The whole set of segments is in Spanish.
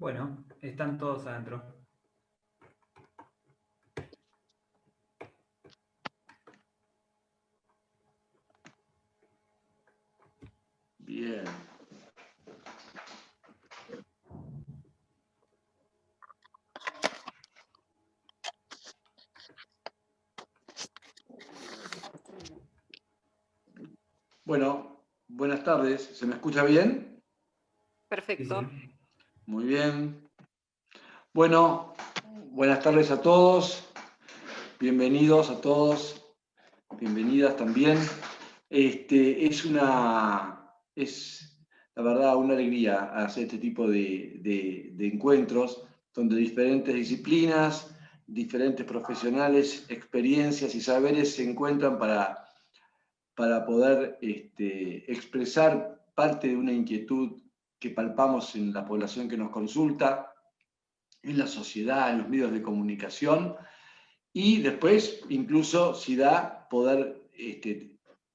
Bueno, están todos adentro. Bien. Bueno, buenas tardes. ¿Se me escucha bien? Perfecto. Sí, sí. Muy bien. Bueno, buenas tardes a todos. Bienvenidos a todos. Bienvenidas también. Es la verdad una alegría hacer este tipo de encuentros donde diferentes disciplinas, diferentes profesionales, experiencias y saberes se encuentran para poder expresar parte de una inquietud que palpamos en la población que nos consulta, en la sociedad, en los medios de comunicación, y después, incluso, si da, poder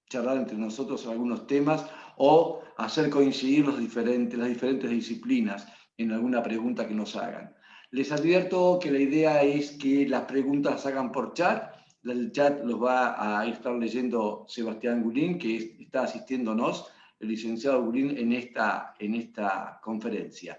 charlar entre nosotros algunos temas o hacer coincidir las diferentes disciplinas en alguna pregunta que nos hagan. Les advierto que la idea es que las preguntas las hagan por chat. El chat los va a estar leyendo Sebastián Gulín, que está asistiéndonos, el licenciado Gulín, en esta conferencia.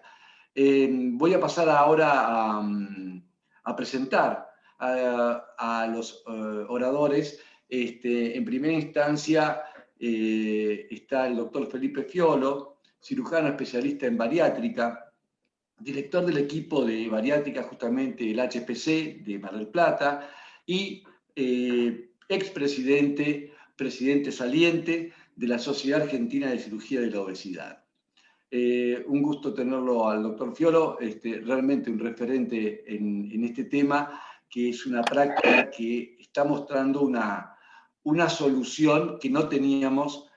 Voy a pasar ahora a presentar a los oradores. En primera instancia está el doctor Felipe Fiolo, cirujano especialista en bariátrica, director del equipo de bariátrica justamente del HPC de Mar del Plata y expresidente, presidente saliente de la Sociedad Argentina de Cirugía de la Obesidad. Un gusto tenerlo al doctor Fiolo, realmente un referente en este tema, que es una práctica que está mostrando una solución que no teníamos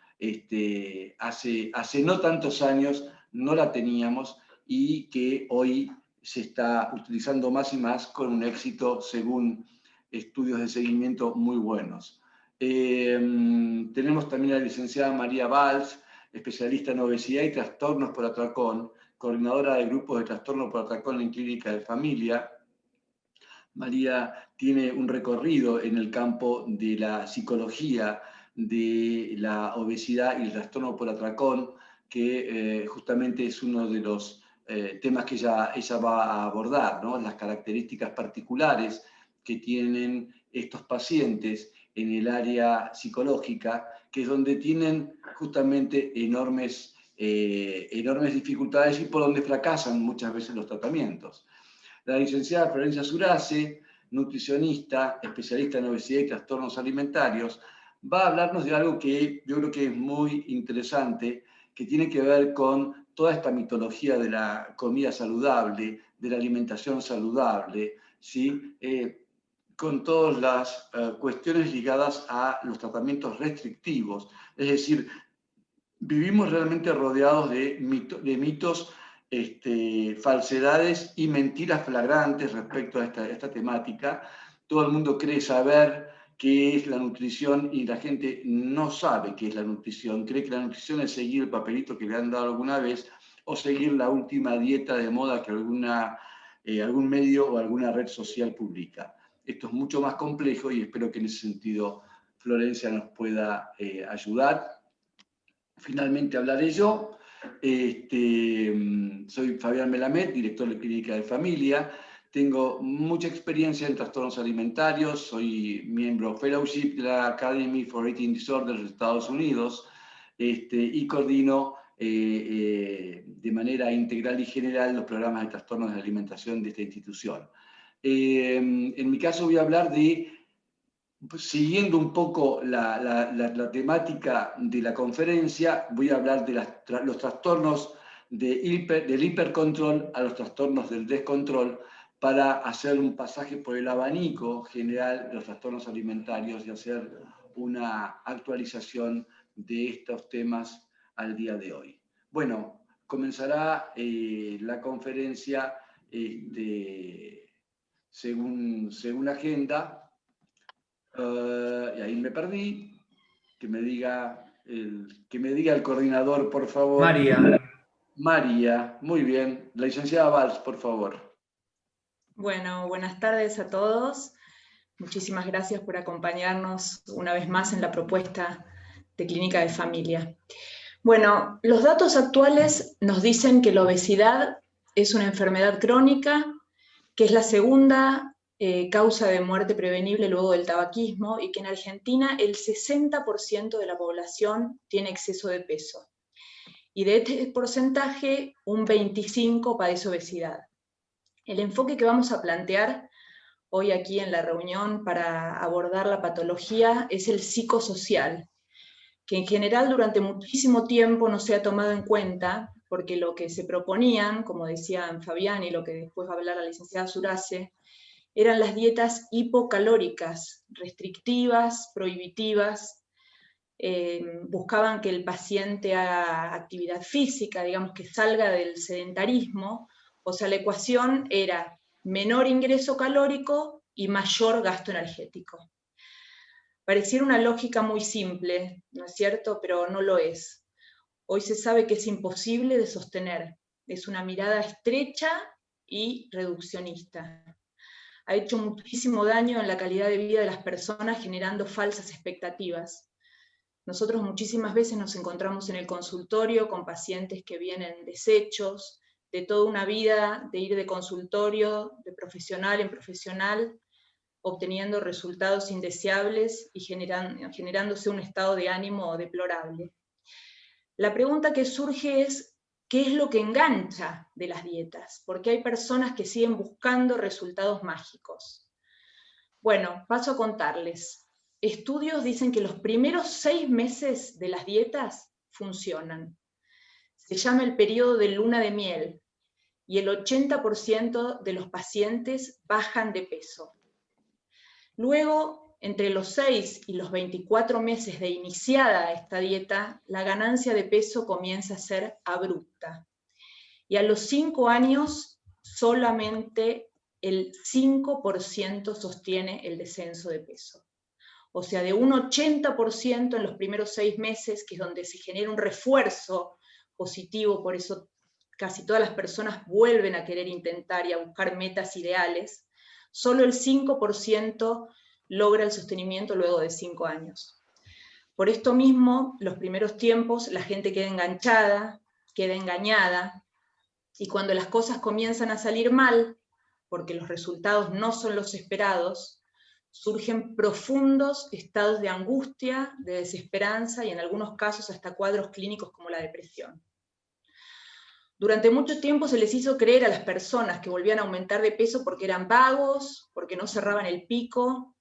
hace no tantos años, no la teníamos, y que hoy se está utilizando más y más con un éxito según estudios de seguimiento muy buenos. Tenemos también a la licenciada María Valls, especialista en obesidad y trastornos por atracón, coordinadora de grupos de trastornos por atracón en clínica de familia. María tiene un recorrido en el campo de la psicología de la obesidad y el trastorno por atracón, que justamente es uno de los temas que ella va a abordar, ¿no? Las características particulares que tienen estos pacientes en el área psicológica, que es donde tienen justamente enormes dificultades y por donde fracasan muchas veces los tratamientos. La licenciada Florencia Surace, nutricionista, especialista en obesidad y trastornos alimentarios, va a hablarnos de algo que yo creo que es muy interesante, que tiene que ver con toda esta mitología de la comida saludable, de la alimentación saludable, ¿sí? Con todas las cuestiones ligadas a los tratamientos restrictivos. Es decir, vivimos realmente rodeados de mitos, falsedades y mentiras flagrantes respecto a esta temática. Todo el mundo cree saber qué es la nutrición y la gente no sabe qué es la nutrición. Cree que la nutrición es seguir el papelito que le han dado alguna vez o seguir la última dieta de moda que algún medio o alguna red social publica. Esto es mucho más complejo y espero que en ese sentido Florencia nos pueda ayudar. Finalmente hablaré yo. Soy Fabián Melamed, director de Clínica de Familia. Tengo mucha experiencia en trastornos alimentarios. Soy miembro Fellowship de la Academy for Eating Disorders de Estados Unidos y coordino de manera integral y general los programas de trastornos de alimentación de esta institución. En mi caso voy a hablar de, siguiendo un poco la temática de la conferencia, voy a hablar de los trastornos del hipercontrol a los trastornos del descontrol, para hacer un pasaje por el abanico general de los trastornos alimentarios y hacer una actualización de estos temas al día de hoy. Bueno, comenzará la conferencia según agenda. Y ahí me perdí. Que me diga el coordinador, por favor. María. María, muy bien. La licenciada Valls, por favor. Bueno, buenas tardes a todos. Muchísimas gracias por acompañarnos una vez más en la propuesta de Clínica de Familia. Bueno, los datos actuales nos dicen que la obesidad es una enfermedad crónica, que es la segunda causa de muerte prevenible luego del tabaquismo y que en Argentina el 60% de la población tiene exceso de peso. Y de este porcentaje, un 25% padece obesidad. El enfoque que vamos a plantear hoy aquí en la reunión para abordar la patología es el psicosocial, que en general durante muchísimo tiempo no se ha tomado en cuenta, porque lo que se proponían, como decían Fabián y lo que después va a hablar la licenciada Surace, eran las dietas hipocalóricas, restrictivas, prohibitivas, buscaban que el paciente haga actividad física, digamos que salga del sedentarismo, o sea, la ecuación era menor ingreso calórico y mayor gasto energético. Pareciera una lógica muy simple, ¿no es cierto? Pero no lo es. Hoy se sabe que es imposible de sostener. Es una mirada estrecha y reduccionista. Ha hecho muchísimo daño en la calidad de vida de las personas, generando falsas expectativas. Nosotros muchísimas veces nos encontramos en el consultorio con pacientes que vienen deshechos, de toda una vida de ir de consultorio, de profesional en profesional, obteniendo resultados indeseables y generándose un estado de ánimo deplorable. La pregunta que surge es, ¿qué es lo que engancha de las dietas? Porque hay personas que siguen buscando resultados mágicos. Bueno, paso a contarles. Estudios dicen que los primeros 6 meses de las dietas funcionan. Se llama el periodo de luna de miel y el 80% de los pacientes bajan de peso. Luego, entre los 6 y los 24 meses de iniciada esta dieta, la ganancia de peso comienza a ser abrupta. Y a los 5 años, solamente el 5% sostiene el descenso de peso. O sea, de un 80% en los primeros 6 meses, que es donde se genera un refuerzo positivo, por eso casi todas las personas vuelven a querer intentar y a buscar metas ideales, solo el 5% logra el sostenimiento luego de 5 años. Por esto mismo, los primeros tiempos, la gente queda enganchada, queda engañada, y cuando las cosas comienzan a salir mal, porque los resultados no son los esperados, surgen profundos estados de angustia, de desesperanza y en algunos casos hasta cuadros clínicos como la depresión. Durante mucho tiempo se les hizo creer a las personas que volvían a aumentar de peso porque eran vagos, porque no cerraban el pico,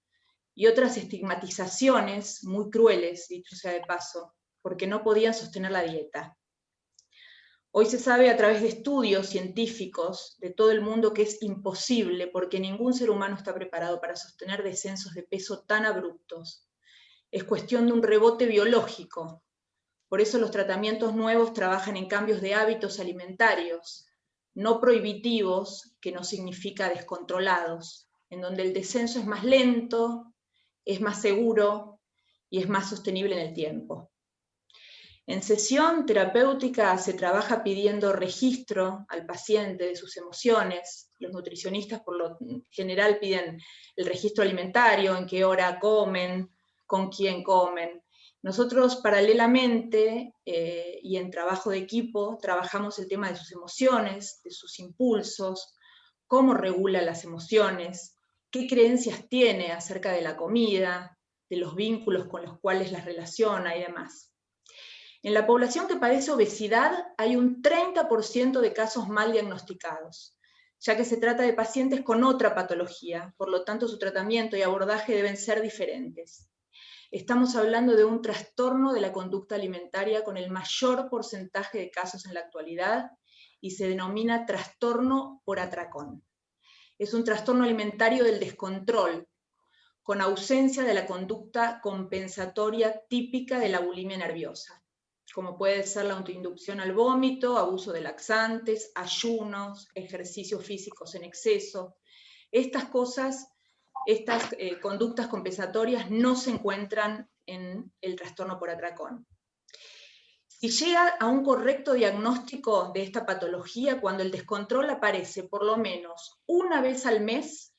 y otras estigmatizaciones muy crueles, dicho sea de paso, porque no podían sostener la dieta. Hoy se sabe a través de estudios científicos de todo el mundo que es imposible porque ningún ser humano está preparado para sostener descensos de peso tan abruptos. Es cuestión de un rebote biológico. Por eso los tratamientos nuevos trabajan en cambios de hábitos alimentarios, no prohibitivos, que no significa descontrolados, en donde el descenso es más lento, es más seguro y es más sostenible en el tiempo. En sesión terapéutica se trabaja pidiendo registro al paciente de sus emociones. Los nutricionistas por lo general piden el registro alimentario, en qué hora comen, con quién comen. Nosotros paralelamente y en trabajo de equipo trabajamos el tema de sus emociones, de sus impulsos, cómo regula las emociones, qué creencias tiene acerca de la comida, de los vínculos con los cuales las relaciona y demás. En la población que padece obesidad hay un 30% de casos mal diagnosticados, ya que se trata de pacientes con otra patología, por lo tanto su tratamiento y abordaje deben ser diferentes. Estamos hablando de un trastorno de la conducta alimentaria con el mayor porcentaje de casos en la actualidad y se denomina trastorno por atracón. Es un trastorno alimentario del descontrol, con ausencia de la conducta compensatoria típica de la bulimia nerviosa, como puede ser la autoinducción al vómito, abuso de laxantes, ayunos, ejercicios físicos en exceso. Estas cosas, estas conductas compensatorias no se encuentran en el trastorno por atracón. Si llega a un correcto diagnóstico de esta patología cuando el descontrol aparece por lo menos una vez al mes,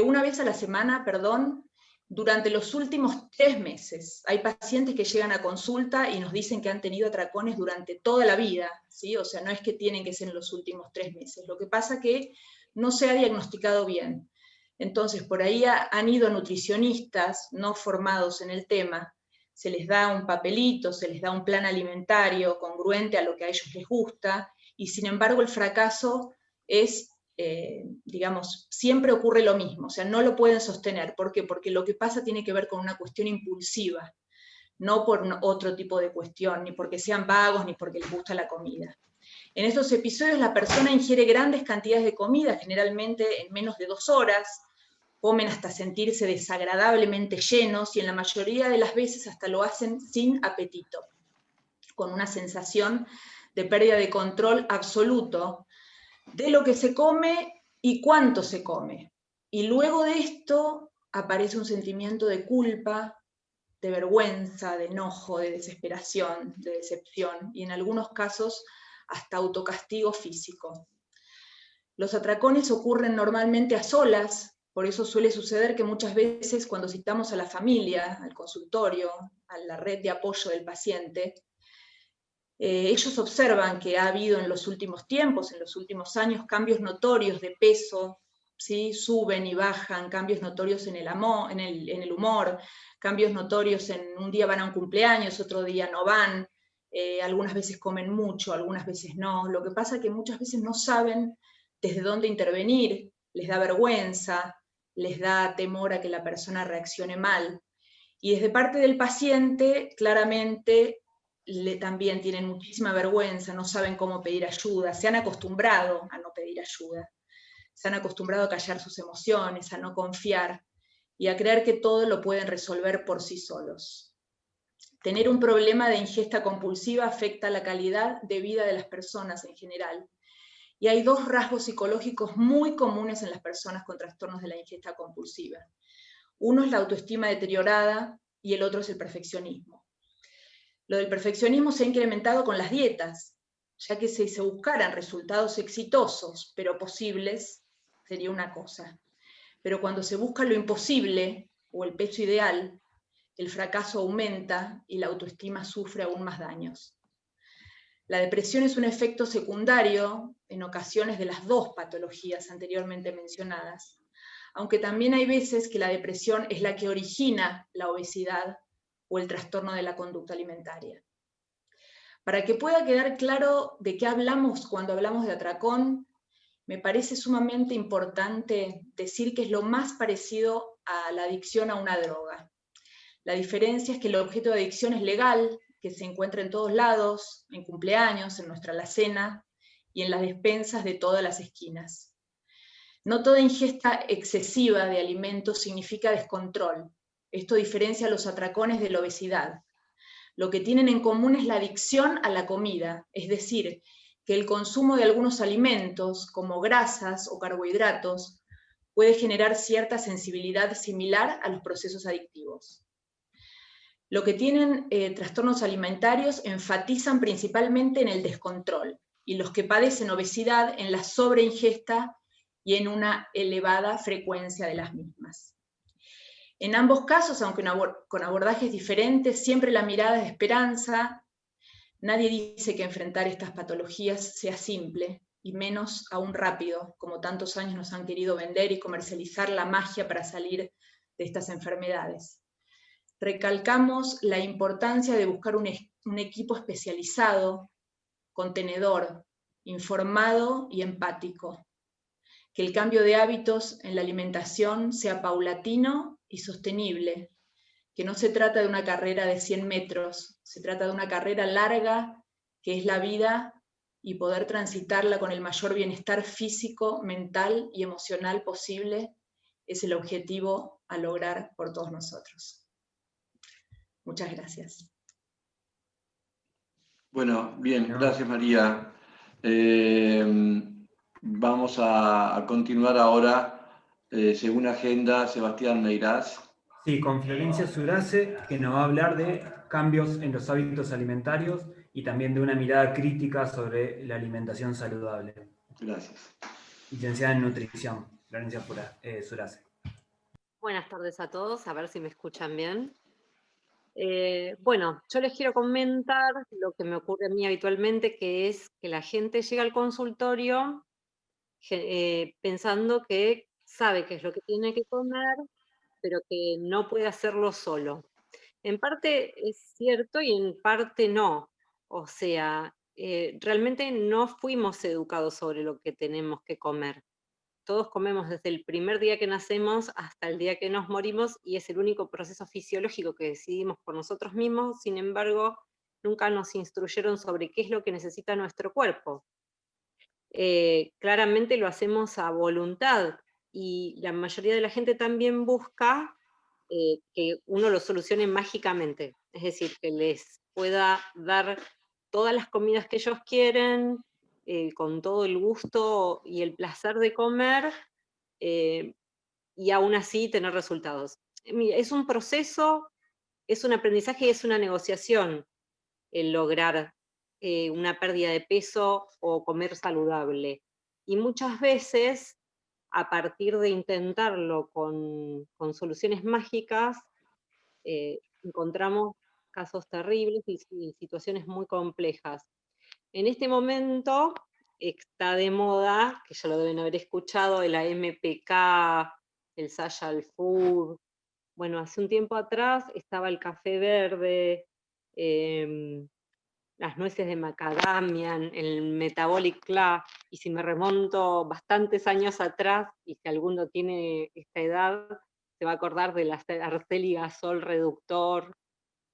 una vez a la semana, perdón, durante los últimos 3 meses. Hay pacientes que llegan a consulta y nos dicen que han tenido atracones durante toda la vida, ¿sí? O sea, no es que tienen que ser en los últimos 3 meses. Lo que pasa es que no se ha diagnosticado bien. Entonces, por ahí han ido nutricionistas no formados en el tema, se les da un papelito, se les da un plan alimentario congruente a lo que a ellos les gusta, y sin embargo el fracaso es, digamos, siempre ocurre lo mismo, o sea, no lo pueden sostener. ¿Por qué? Porque lo que pasa tiene que ver con una cuestión impulsiva, no por otro tipo de cuestión, ni porque sean vagos, ni porque les gusta la comida. En estos episodios la persona ingiere grandes cantidades de comida, generalmente en menos de 2 horas, comen hasta sentirse desagradablemente llenos y en la mayoría de las veces hasta lo hacen sin apetito, con una sensación de pérdida de control absoluto de lo que se come y cuánto se come. Y luego de esto aparece un sentimiento de culpa, de vergüenza, de enojo, de desesperación, de decepción y en algunos casos hasta autocastigo físico. Los atracones ocurren normalmente a solas, por eso suele suceder que muchas veces cuando citamos a la familia, al consultorio, a la red de apoyo del paciente, ellos observan que ha habido en los últimos tiempos, en los últimos años, cambios notorios de peso, ¿sí? Suben y bajan, cambios notorios en el humor, cambios notorios en un día van a un cumpleaños, otro día no van, algunas veces comen mucho, algunas veces no. Lo que pasa es que muchas veces no saben desde dónde intervenir, les da vergüenza, les da temor a que la persona reaccione mal. Y desde parte del paciente, claramente, también tienen muchísima vergüenza, no saben cómo pedir ayuda, se han acostumbrado a no pedir ayuda, se han acostumbrado a callar sus emociones, a no confiar y a creer que todo lo pueden resolver por sí solos. Tener un problema de ingesta compulsiva afecta la calidad de vida de las personas en general. Y hay 2 rasgos psicológicos muy comunes en las personas con trastornos de la ingesta compulsiva. Uno es la autoestima deteriorada y el otro es el perfeccionismo. Lo del perfeccionismo se ha incrementado con las dietas, ya que si se buscaran resultados exitosos, pero posibles, sería una cosa. Pero cuando se busca lo imposible o el peso ideal, el fracaso aumenta y la autoestima sufre aún más daños. La depresión es un efecto secundario, en ocasiones, de las 2 patologías anteriormente mencionadas, aunque también hay veces que la depresión es la que origina la obesidad o el trastorno de la conducta alimentaria. Para que pueda quedar claro de qué hablamos cuando hablamos de atracón, me parece sumamente importante decir que es lo más parecido a la adicción a una droga. La diferencia es que el objeto de adicción es legal, que se encuentra en todos lados, en cumpleaños, en nuestra alacena y en las despensas de todas las esquinas. No toda ingesta excesiva de alimentos significa descontrol. Esto diferencia a los atracones de la obesidad. Lo que tienen en común es la adicción a la comida, es decir, que el consumo de algunos alimentos, como grasas o carbohidratos, puede generar cierta sensibilidad similar a los procesos adictivos. Lo que tienen trastornos alimentarios enfatizan principalmente en el descontrol, y los que padecen obesidad en la sobreingesta y en una elevada frecuencia de las mismas. En ambos casos, aunque con abordajes diferentes, siempre la mirada es de esperanza. Nadie dice que enfrentar estas patologías sea simple, y menos aún rápido, como tantos años nos han querido vender y comercializar la magia para salir de estas enfermedades. Recalcamos la importancia de buscar un equipo especializado, contenedor, informado y empático. Que el cambio de hábitos en la alimentación sea paulatino y sostenible, que no se trata de una carrera de 100 metros, se trata de una carrera larga que es la vida y poder transitarla con el mayor bienestar físico, mental y emocional posible es el objetivo a lograr por todos nosotros. Muchas gracias. Bueno, bien, gracias María. Vamos a continuar ahora, según agenda, Sebastián Meirás. Sí, con Florencia Surace, que nos va a hablar de cambios en los hábitos alimentarios y también de una mirada crítica sobre la alimentación saludable. Gracias. Licenciada en Nutrición, Florencia Surace. Buenas tardes a todos, a ver si me escuchan bien. Bueno, yo les quiero comentar lo que me ocurre a mí habitualmente, que es que la gente llega al consultorio pensando que sabe qué es lo que tiene que comer, pero que no puede hacerlo solo. En parte es cierto y en parte no. O sea, realmente no fuimos educados sobre lo que tenemos que comer. Todos comemos desde el primer día que nacemos hasta el día que nos morimos y es el único proceso fisiológico que decidimos por nosotros mismos. Sin embargo, nunca nos instruyeron sobre qué es lo que necesita nuestro cuerpo. Claramente lo hacemos a voluntad y la mayoría de la gente también busca que uno lo solucione mágicamente, es decir, que les pueda dar todas las comidas que ellos quieren, con todo el gusto y el placer de comer, y aún así tener resultados. Mira, es un proceso, es un aprendizaje y es una negociación el lograr una pérdida de peso o comer saludable. Y muchas veces, a partir de intentarlo con soluciones mágicas, encontramos casos terribles y situaciones muy complejas. En este momento está de moda, que ya lo deben haber escuchado, el AMPK, el Social Food. Bueno, hace un tiempo atrás estaba el café verde, las nueces de macadamia, el Metabolic Club, y si me remonto bastantes años atrás, y si alguno tiene esta edad, se va a acordar del arceligazol reductor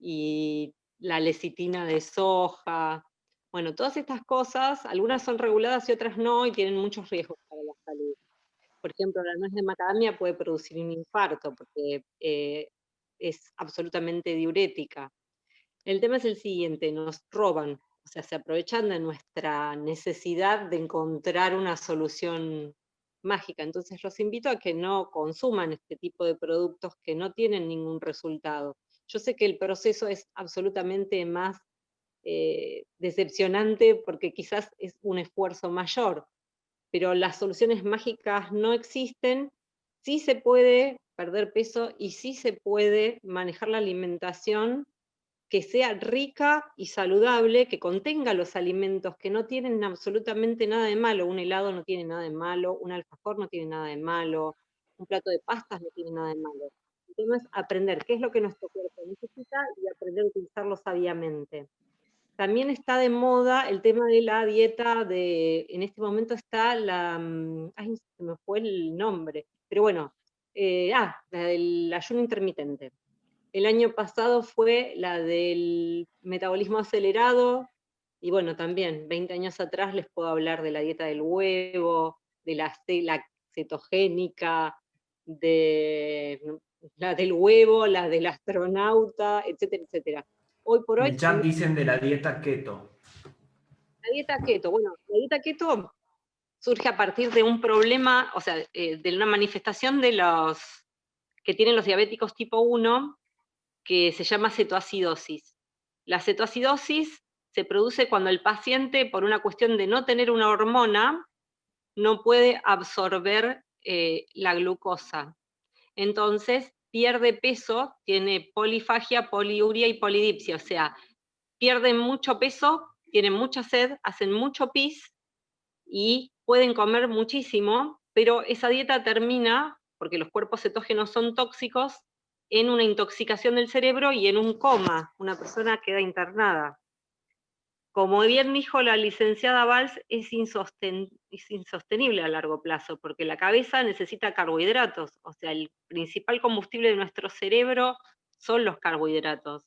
y la lecitina de soja. Bueno, todas estas cosas, algunas son reguladas y otras no, y tienen muchos riesgos para la salud. Por ejemplo, la nuez de macadamia puede producir un infarto, porque es absolutamente diurética. El tema es el siguiente, nos roban, o sea, se aprovechan de nuestra necesidad de encontrar una solución mágica. Entonces los invito a que no consuman este tipo de productos que no tienen ningún resultado. Yo sé que el proceso es absolutamente más decepcionante porque quizás es un esfuerzo mayor, pero las soluciones mágicas no existen. Sí se puede perder peso y sí se puede manejar la alimentación que sea rica y saludable, que contenga los alimentos que no tienen absolutamente nada de malo. Un helado no tiene nada de malo, un alfajor no tiene nada de malo, un plato de pastas no tiene nada de malo. El tema es aprender qué es lo que nuestro cuerpo necesita y aprender a utilizarlo sabiamente. También está de moda el tema de la dieta en este momento está ay, se me fue el nombre, pero bueno, la del ayuno intermitente. El año pasado fue la del metabolismo acelerado, y bueno, también 20 años atrás les puedo hablar de la dieta del huevo, de la cetogénica, de la del huevo, la del astronauta, etcétera, etcétera. Hoy por En hoy, el chat dicen de la dieta keto. la dieta keto, bueno, la dieta keto surge a partir de un problema, o sea, de una manifestación de los que tienen los diabéticos tipo 1, que se llama cetoacidosis. La cetoacidosis se produce cuando el paciente, por una cuestión de no tener una hormona, no puede absorber la glucosa. Entonces pierde peso, tiene polifagia, poliuria y polidipsia, o sea, pierden mucho peso, tienen mucha sed, hacen mucho pis y pueden comer muchísimo, pero esa dieta termina, porque los cuerpos cetógenos son tóxicos, en una intoxicación del cerebro y en un coma. Una persona queda internada. Como bien dijo la licenciada Valls, es insostenible a largo plazo, porque la cabeza necesita carbohidratos, o sea, el principal combustible de nuestro cerebro son los carbohidratos.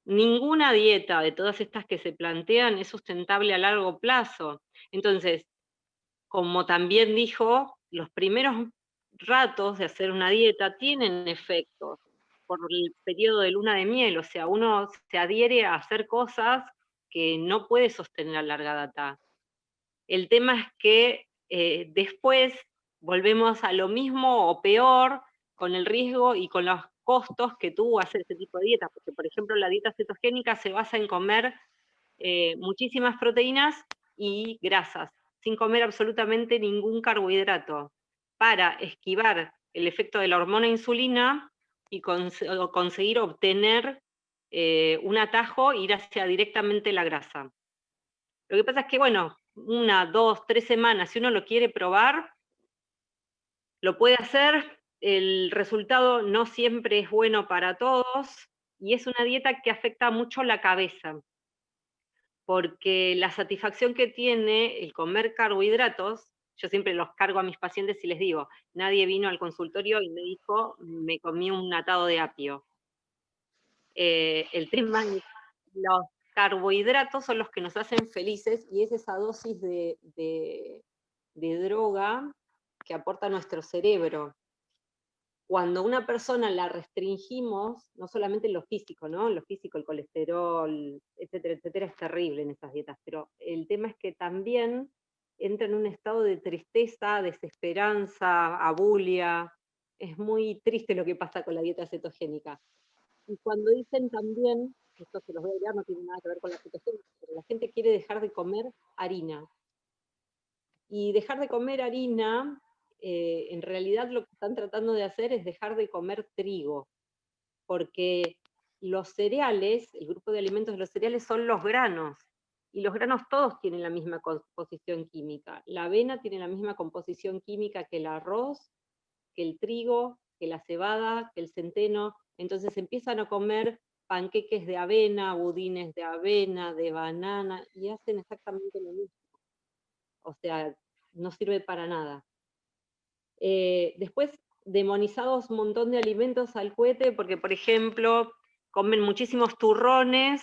Ninguna dieta de todas estas que se plantean es sustentable a largo plazo. Entonces, como también dijo, los primeros ratos de hacer una dieta tienen efectos por el periodo de luna de miel, o sea, uno se adhiere a hacer cosas que no puede sostener a larga data. El tema es que después volvemos a lo mismo o peor, con el riesgo y con los costos que tuvo hacer ese tipo de dieta, porque por ejemplo la dieta cetogénica se basa en comer muchísimas proteínas y grasas, sin comer absolutamente ningún carbohidrato, para esquivar el efecto de la hormona insulina y conseguir obtener un atajo, ir hacia directamente la grasa. Lo que pasa es que, bueno, 1, 2, 3 semanas, si uno lo quiere probar, lo puede hacer, el resultado no siempre es bueno para todos, y es una dieta que afecta mucho la cabeza, porque la satisfacción que tiene el comer carbohidratos, yo siempre los cargo a mis pacientes y les digo, nadie vino al consultorio y me dijo, me comí un atado de apio. El tema es, los carbohidratos son los que nos hacen felices, y es esa dosis de droga que aporta nuestro cerebro. Cuando una persona la restringimos, no solamente en lo físico, ¿no? En lo físico, el colesterol, etcétera, etcétera, es terrible en esas dietas, pero el tema es que también entra en un estado de tristeza, desesperanza, abulia. Es muy triste lo que pasa con la dieta cetogénica. Y cuando dicen también, esto se los voy a leer, no tiene nada que ver con la cetogénica, pero la gente quiere dejar de comer harina. Y dejar de comer harina, en realidad lo que están tratando de hacer es dejar de comer trigo, porque los cereales, el grupo de alimentos de los cereales son los granos, y los granos todos tienen la misma composición química. La avena tiene la misma composición química que el arroz, que el trigo, que la cebada, que el centeno. Entonces empiezan a comer panqueques de avena, budines de avena, de banana, y hacen exactamente lo mismo. O sea, no sirve para nada. Después, demonizados un montón de alimentos al cohete, porque, por ejemplo, comen muchísimos turrones,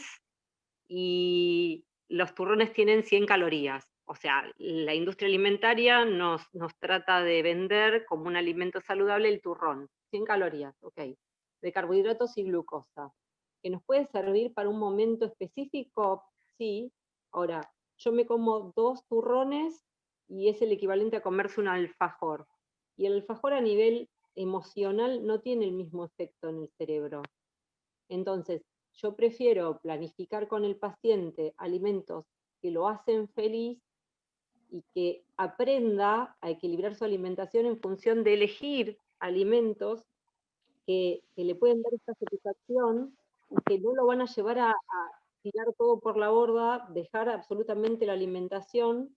y los turrones tienen 100 calorías. O sea, la industria alimentaria nos trata de vender como un alimento saludable el turrón. 100 calorías, ok. De carbohidratos y glucosa. ¿Que nos puede servir para un momento específico? Sí. Ahora, yo me como 2 turrones y es el equivalente a comerse un alfajor. Y el alfajor a nivel emocional no tiene el mismo efecto en el cerebro. Entonces, yo prefiero planificar con el paciente alimentos que lo hacen feliz y que aprenda a equilibrar su alimentación en función de elegir alimentos que le pueden dar esta satisfacción y que no lo van a llevar a tirar todo por la borda, dejar absolutamente la alimentación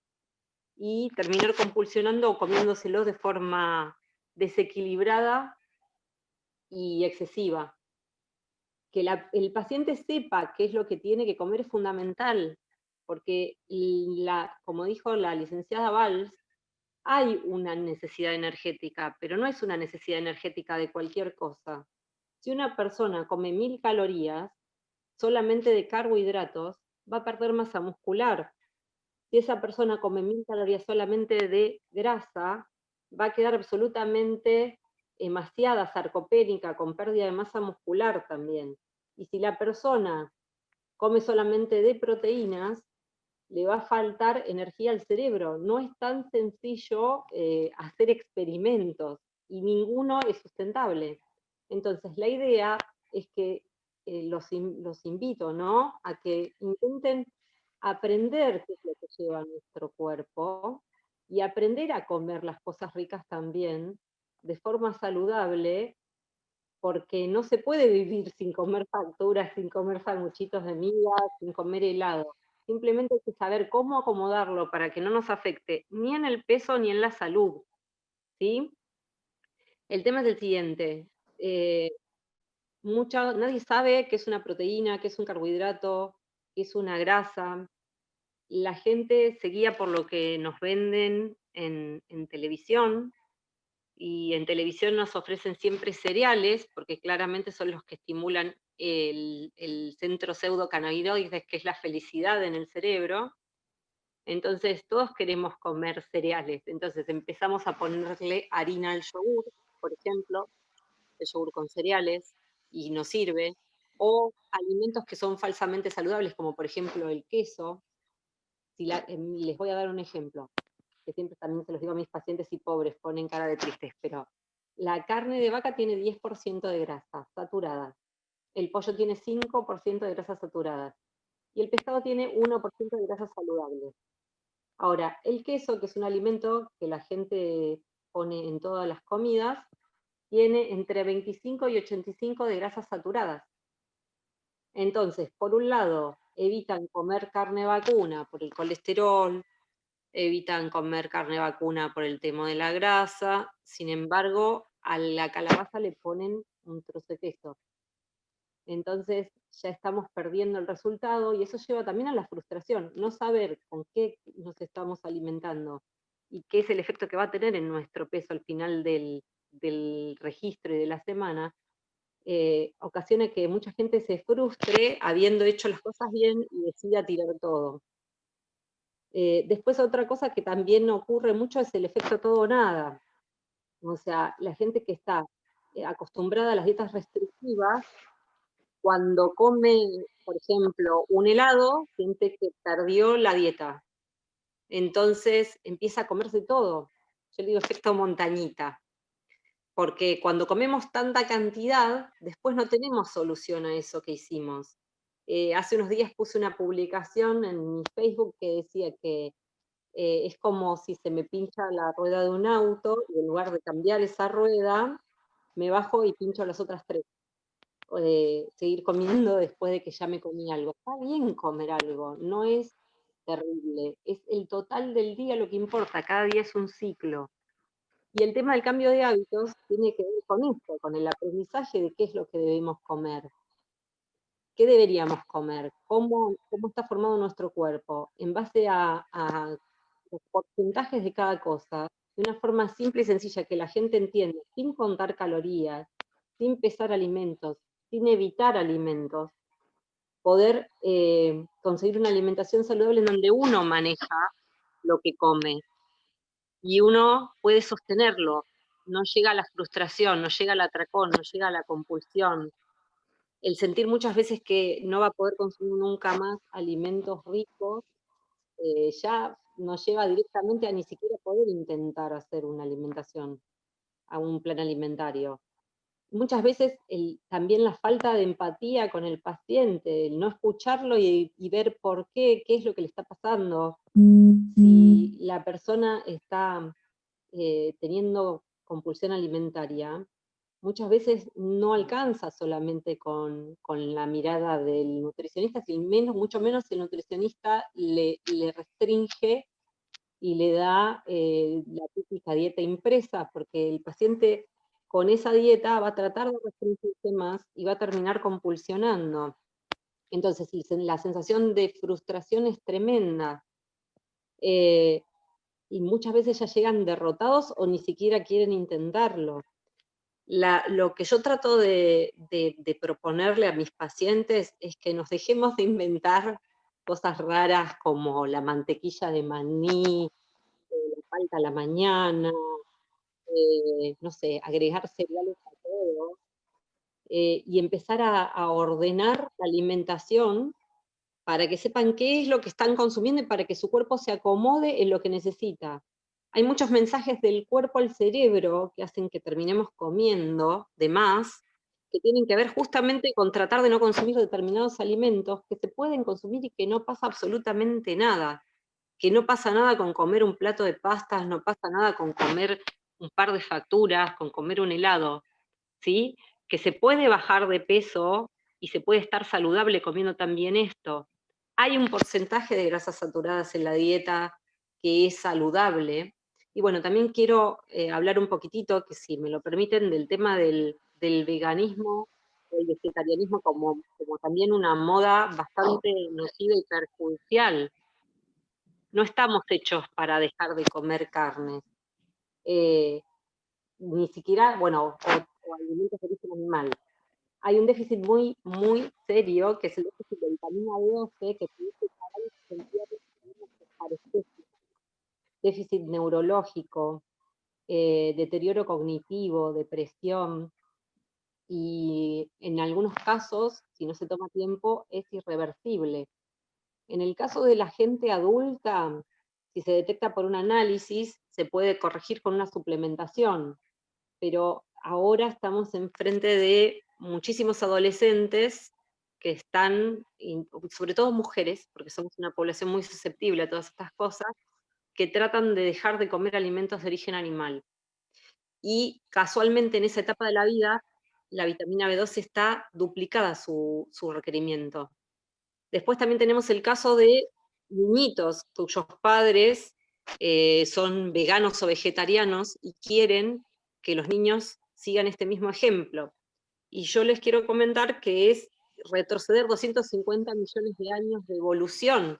y terminar compulsionando o comiéndoselo de forma desequilibrada y excesiva. Que el paciente sepa qué es lo que tiene que comer es fundamental, porque como dijo la licenciada Valls, hay una necesidad energética, pero no es una necesidad energética de cualquier cosa. Si una persona come 1000 calorías solamente de carbohidratos, va a perder masa muscular. Si esa persona come 1000 calorías solamente de grasa, va a quedar absolutamente emaciada, sarcopénica, con pérdida de masa muscular también. Y si la persona come solamente de proteínas, le va a faltar energía al cerebro. No es tan sencillo hacer experimentos, y ninguno es sustentable. Entonces la idea es que los invito, ¿no?, a que intenten aprender qué es lo que lleva nuestro cuerpo y aprender a comer las cosas ricas también de forma saludable, porque no se puede vivir sin comer facturas, sin comer sanguchitos de miga, sin comer helado. Simplemente hay que saber cómo acomodarlo para que no nos afecte ni en el peso ni en la salud, ¿sí? El tema es el siguiente. Nadie sabe qué es una proteína, qué es un carbohidrato, qué es una grasa. La gente se guía por lo que nos venden en televisión, y en televisión nos ofrecen siempre cereales, porque claramente son los que estimulan el centro pseudocannabinoides, que es la felicidad en el cerebro. Entonces todos queremos comer cereales, entonces empezamos a ponerle harina al yogur, por ejemplo, el yogur con cereales, y no sirve, o alimentos que son falsamente saludables, como por ejemplo el queso. Les voy a dar un ejemplo, que siempre también se los digo a mis pacientes y pobres, ponen cara de tristes, pero La carne de vaca tiene 10% de grasa saturada. El pollo tiene 5% de grasas saturadas. Y el pescado tiene 1% de grasas saludables. Ahora, el queso, que es un alimento que la gente pone en todas las comidas, tiene entre 25 y 85 de grasas saturadas. Entonces, por un lado, evitan comer carne vacuna por el colesterol, evitan comer carne vacuna por el tema de la grasa, sin embargo, a la calabaza le ponen un trozo de queso. Entonces ya estamos perdiendo el resultado y eso lleva también a la frustración, no saber con qué nos estamos alimentando y qué es el efecto que va a tener en nuestro peso al final del registro y de la semana, ocasiona que mucha gente se frustre habiendo hecho las cosas bien y decida tirar todo. Después otra cosa que también ocurre mucho es el efecto todo o nada. O sea, la gente que está acostumbrada a las dietas restrictivas, cuando come, por ejemplo, un helado, siente que perdió la dieta. Entonces empieza a comerse todo. Yo le digo efecto montañita. Porque cuando comemos tanta cantidad, después no tenemos solución a eso que hicimos. Hace unos días puse una publicación en mi Facebook que decía que es como si se me pincha la rueda de un auto y en lugar de cambiar esa rueda, me bajo y pincho las otras 3. Seguir comiendo después de que ya me comí algo. Está bien comer algo, no es terrible, es el total del día lo que importa, cada día es un ciclo. Y el tema del cambio de hábitos tiene que ver con esto, con el aprendizaje de qué es lo que debemos comer. ¿Qué deberíamos comer? ¿Cómo está formado nuestro cuerpo? En base a los porcentajes de cada cosa, de una forma simple y sencilla que la gente entiende, sin contar calorías, sin pesar alimentos, sin evitar alimentos, poder conseguir una alimentación saludable en donde uno maneja lo que come y uno puede sostenerlo, no llega a la frustración, no llega al atracón, no llega a la compulsión. El sentir muchas veces que no va a poder consumir nunca más alimentos ricos, ya nos lleva directamente a ni siquiera poder intentar hacer una alimentación, a un plan alimentario. Muchas veces también la falta de empatía con el paciente, el no escucharlo y ver por qué es lo que le está pasando. Si la persona está teniendo compulsión alimentaria, muchas veces no alcanza solamente con la mirada del nutricionista, mucho menos el nutricionista le restringe y le da la típica dieta impresa, porque el paciente con esa dieta va a tratar de restringirse más y va a terminar compulsionando. Entonces, la sensación de frustración es tremenda. Y muchas veces ya llegan derrotados o ni siquiera quieren intentarlo. Lo que yo trato de proponerle a mis pacientes es que nos dejemos de inventar cosas raras como la mantequilla de maní, la palta a la mañana, no sé, agregar cereales a todo, y empezar a ordenar la alimentación para que sepan qué es lo que están consumiendo y para que su cuerpo se acomode en lo que necesita. Hay muchos mensajes del cuerpo al cerebro que hacen que terminemos comiendo de más, que tienen que ver justamente con tratar de no consumir determinados alimentos que se pueden consumir y que no pasa absolutamente nada. Que no pasa nada con comer un plato de pastas, no pasa nada con comer un par de facturas, con comer un helado, ¿sí? Que se puede bajar de peso y se puede estar saludable comiendo también esto. Hay un porcentaje de grasas saturadas en la dieta que es saludable. Y bueno, también quiero hablar un poquitito, que si me lo permiten, del tema del veganismo, el vegetarianismo como también una moda bastante nociva y perjudicial. No estamos hechos para dejar de comer carne. Ni siquiera, bueno, o alimentos de origen animal. Hay un déficit muy, muy serio, que es el déficit de vitamina B12, que produce déficit neurológico, deterioro cognitivo, depresión, y en algunos casos, si no se toma tiempo, es irreversible. En el caso de la gente adulta, si se detecta por un análisis, se puede corregir con una suplementación, pero ahora estamos enfrente de muchísimos adolescentes que están, sobre todo mujeres, porque somos una población muy susceptible a todas estas cosas, que tratan de dejar de comer alimentos de origen animal. Y casualmente en esa etapa de la vida, la vitamina B12 está duplicada su requerimiento. Después también tenemos el caso de niñitos cuyos padres son veganos o vegetarianos y quieren que los niños sigan este mismo ejemplo. Y yo les quiero comentar que es retroceder 250 millones de años de evolución,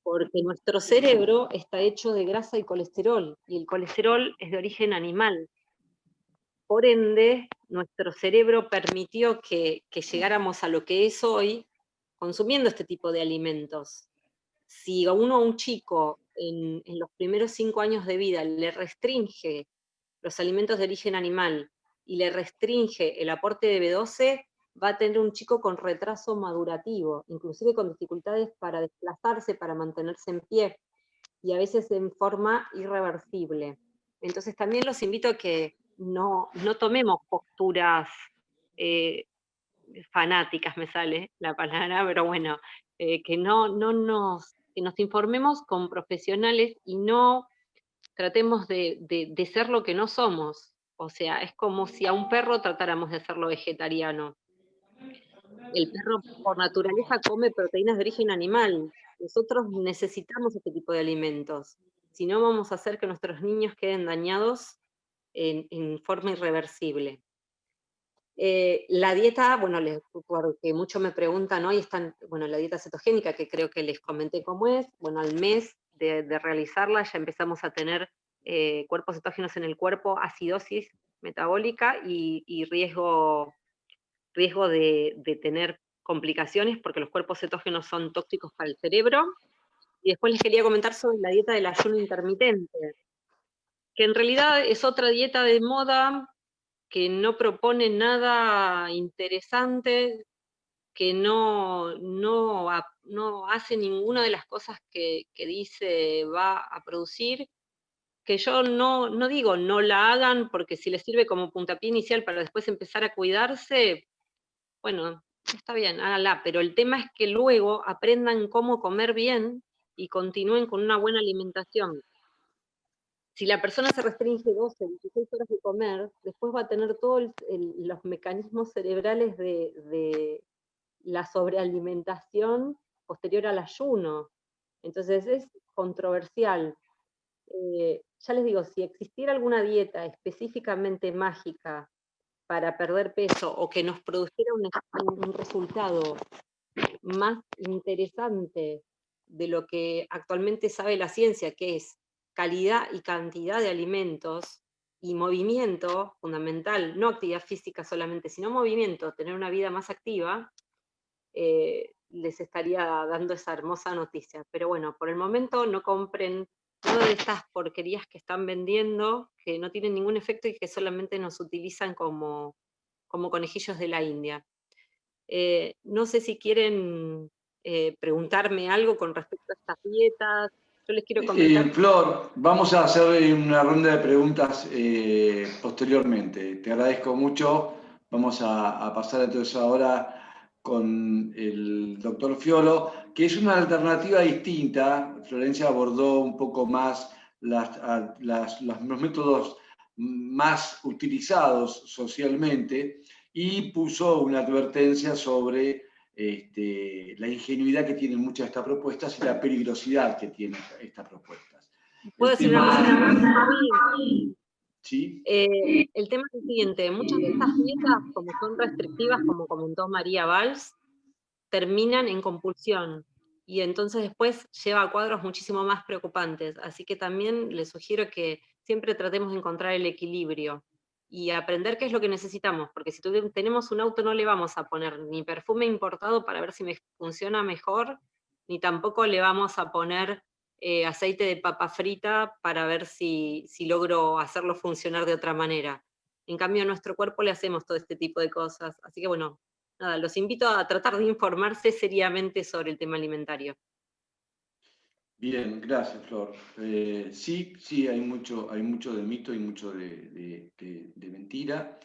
porque nuestro cerebro está hecho de grasa y colesterol, y el colesterol es de origen animal. Por ende, nuestro cerebro permitió que llegáramos a lo que es hoy consumiendo este tipo de alimentos. Si a un chico en los primeros 5 años de vida le restringe los alimentos de origen animal y le restringe el aporte de B12, va a tener un chico con retraso madurativo, inclusive con dificultades para desplazarse, para mantenerse en pie, y a veces en forma irreversible. Entonces también los invito a que no tomemos posturas fanáticas, me sale la palabra, pero bueno, que nos informemos con profesionales y no tratemos de ser lo que no somos. O sea, es como si a un perro tratáramos de hacerlo vegetariano. El perro por naturaleza come proteínas de origen animal. Nosotros necesitamos este tipo de alimentos. Si no, vamos a hacer que nuestros niños queden dañados en forma irreversible. La dieta, bueno, porque muchos me preguntan hoy, la dieta cetogénica, que creo que les comenté cómo es, bueno, al mes de realizarla ya empezamos a tener cuerpos cetógenos en el cuerpo, acidosis metabólica y riesgo de tener complicaciones, porque los cuerpos cetógenos son tóxicos para el cerebro. Y después les quería comentar sobre la dieta del ayuno intermitente, que en realidad es otra dieta de moda, que no propone nada interesante, que no hace ninguna de las cosas que dice va a producir, que yo no digo no la hagan, porque si les sirve como puntapié inicial para después empezar a cuidarse, bueno, está bien, háganla, pero el tema es que luego aprendan cómo comer bien y continúen con una buena alimentación. Si la persona se restringe 12, 16 horas de comer, después va a tener todos los mecanismos cerebrales de la sobrealimentación posterior al ayuno. Entonces es controversial. Ya les digo, si existiera alguna dieta específicamente mágica para perder peso o que nos produjera un resultado más interesante de lo que actualmente sabe la ciencia, que es calidad y cantidad de alimentos y movimiento fundamental, no actividad física solamente, sino movimiento, tener una vida más activa, les estaría dando esa hermosa noticia. Pero bueno, por el momento no compren nada de estas porquerías que están vendiendo, que no tienen ningún efecto y que solamente nos utilizan como conejillos de la India. No sé si quieren preguntarme algo con respecto a estas dietas. Yo les quiero comentar. Flor, vamos a hacer una ronda de preguntas posteriormente. Te agradezco mucho. Vamos a pasar entonces ahora con el doctor Fiolo, que es una alternativa distinta. Florencia abordó un poco más los métodos más utilizados socialmente y puso una advertencia sobre la ingenuidad que tienen muchas de estas propuestas y la peligrosidad que tienen estas propuestas. ¿Puedo decir una cosa? ¿Sí? El tema es el siguiente: muchas de estas dietas, como son restrictivas, como comentó María Valls, terminan en compulsión, y entonces después lleva a cuadros muchísimo más preocupantes. Así que también les sugiero que siempre tratemos de encontrar el equilibrio y aprender qué es lo que necesitamos, porque si tenemos un auto no le vamos a poner ni perfume importado para ver si me funciona mejor, ni tampoco le vamos a poner aceite de papa frita para ver si logro hacerlo funcionar de otra manera. En cambio, a nuestro cuerpo le hacemos todo este tipo de cosas. Así que bueno, nada, los invito a tratar de informarse seriamente sobre el tema alimentario. Bien, gracias, Flor. Sí, hay mucho de mito y mucho de mentira.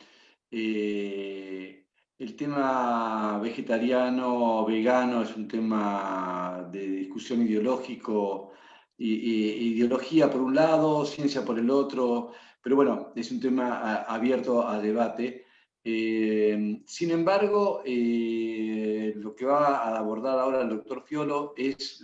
El tema vegetariano, vegano es un tema de discusión ideológico, ideología por un lado, ciencia por el otro, pero bueno, es un tema abierto a debate. Sin embargo, lo que va a abordar ahora el doctor Fiolo es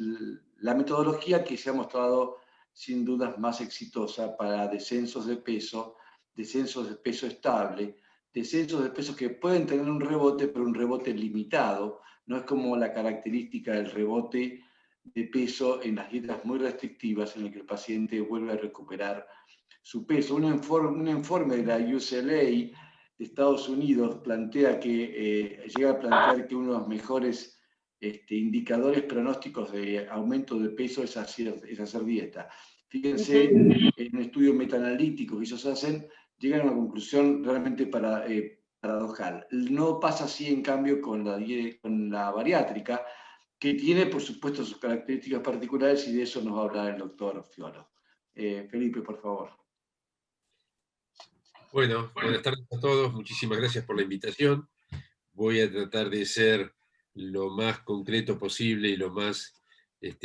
la metodología que se ha mostrado sin dudas más exitosa para descensos de peso estable, descensos de peso que pueden tener un rebote, pero un rebote limitado. No es como la característica del rebote de peso en las dietas muy restrictivas en el que el paciente vuelve a recuperar su peso. Un informe de la UCLA de Estados Unidos plantea que, llega a plantear que uno de los mejores indicadores pronósticos de aumento de peso es hacer dieta. Fíjense, en un estudio metaanalítico que ellos hacen, llegan a una conclusión realmente paradojal. No pasa así, en cambio, con la bariátrica, que tiene, por supuesto, sus características particulares, y de eso nos va a hablar el doctor Fiolo. Felipe, por favor. Bueno, buenas tardes a todos. Muchísimas gracias por la invitación. Voy a tratar de ser lo más concreto posible y lo más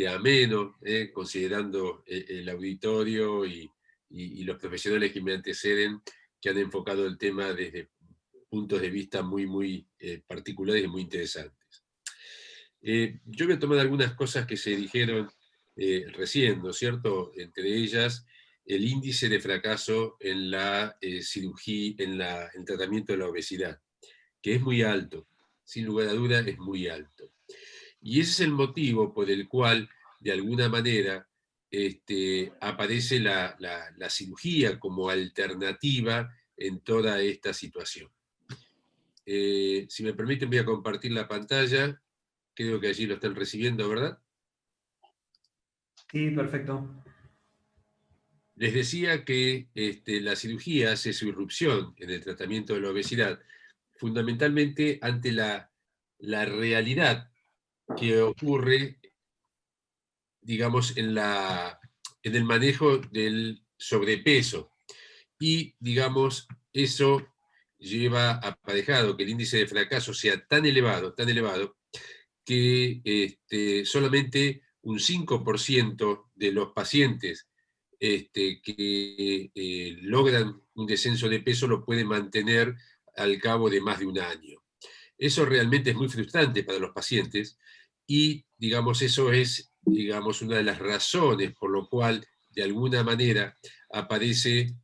ameno, considerando el auditorio y los profesionales que me anteceden, que han enfocado el tema desde puntos de vista muy particulares y muy interesantes. Yo voy a tomar algunas cosas que se dijeron recién, ¿no es cierto? Entre ellas, el índice de fracaso en la cirugía, en el tratamiento de la obesidad, que es muy alto, sin lugar a duda es muy alto. Y ese es el motivo por el cual, de alguna manera, aparece la cirugía como alternativa en toda esta situación. Si me permiten, voy a compartir la pantalla. Creo que allí lo están recibiendo, ¿verdad? Sí, perfecto. Les decía que la cirugía hace su irrupción en el tratamiento de la obesidad, fundamentalmente ante la realidad que ocurre, digamos, en el manejo del sobrepeso. Y, digamos, eso lleva aparejado que el índice de fracaso sea tan elevado, que solamente un 5% de los pacientes que logran un descenso de peso lo pueden mantener al cabo de más de un año. Eso realmente es muy frustrante para los pacientes y, digamos, eso es, digamos, una de las razones por lo cual, de alguna manera, aparece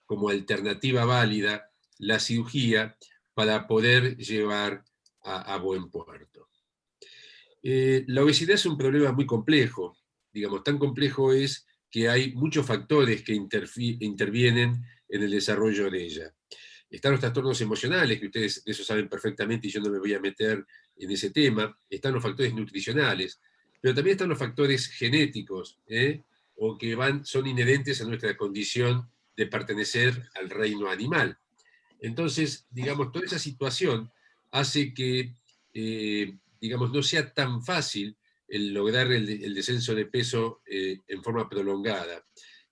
como alternativa válida la cirugía para poder llevar a buen puerto. La obesidad es un problema muy complejo, digamos, tan complejo es que hay muchos factores que intervienen en el desarrollo de ella. Están los trastornos emocionales, que ustedes de eso saben perfectamente y yo no me voy a meter en ese tema. Están los factores nutricionales, pero también están los factores genéticos, o que son inherentes a nuestra condición de pertenecer al reino animal. Entonces, digamos, toda esa situación hace que, digamos, no sea tan fácil el lograr el descenso de peso en forma prolongada.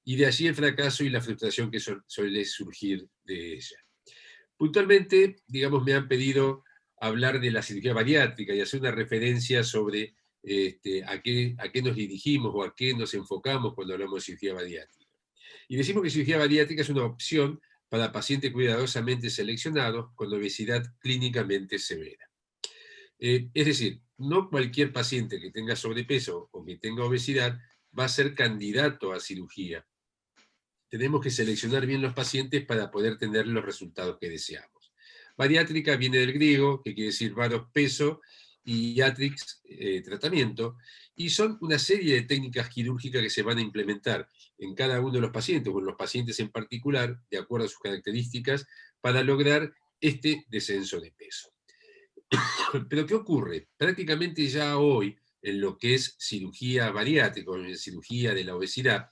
Y de allí el fracaso y la frustración que suele surgir de ella. Puntualmente, digamos, me han pedido hablar de la cirugía bariátrica y hacer una referencia sobre a qué nos dirigimos o a qué nos enfocamos cuando hablamos de cirugía bariátrica. Y decimos que cirugía bariátrica es una opción para pacientes cuidadosamente seleccionados con obesidad clínicamente severa. Es decir, no cualquier paciente que tenga sobrepeso o que tenga obesidad va a ser candidato a cirugía. Tenemos que seleccionar bien los pacientes para poder tener los resultados que deseamos. Bariátrica viene del griego, que quiere decir varos, peso, y atrix, tratamiento, y son una serie de técnicas quirúrgicas que se van a implementar en cada uno de los pacientes, o en los pacientes en particular, de acuerdo a sus características, para lograr este descenso de peso. Pero ¿qué ocurre? Prácticamente ya hoy, en lo que es cirugía bariátrica, o en cirugía de la obesidad,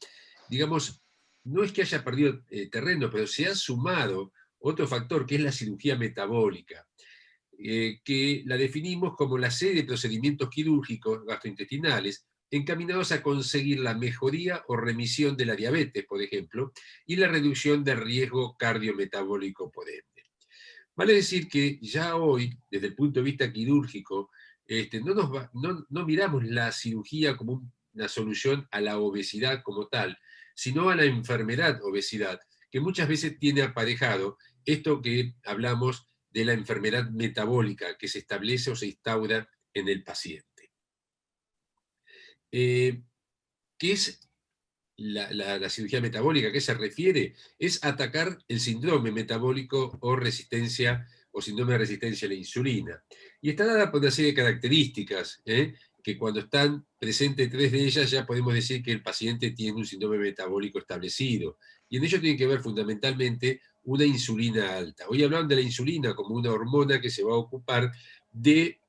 digamos, no es que haya perdido terreno, pero se ha sumado otro factor, que es la cirugía metabólica, que la definimos como la serie de procedimientos quirúrgicos gastrointestinales encaminados a conseguir la mejoría o remisión de la diabetes, por ejemplo, y la reducción del riesgo cardiometabólico por ende. Vale decir que ya hoy, desde el punto de vista quirúrgico, no miramos la cirugía como una solución a la obesidad como tal, sino a la enfermedad obesidad, que muchas veces tiene aparejado esto que hablamos de la enfermedad metabólica que se establece o se instaura en el paciente. ¿Qué es la cirugía metabólica? ¿A qué se refiere? Es atacar el síndrome metabólico o resistencia o síndrome de resistencia a la insulina. Y está dada por una serie de características, que cuando están presentes 3 de ellas ya podemos decir que el paciente tiene un síndrome metabólico establecido. Y en ello tiene que ver fundamentalmente una insulina alta. Hoy hablan de la insulina como una hormona que se va a ocupar de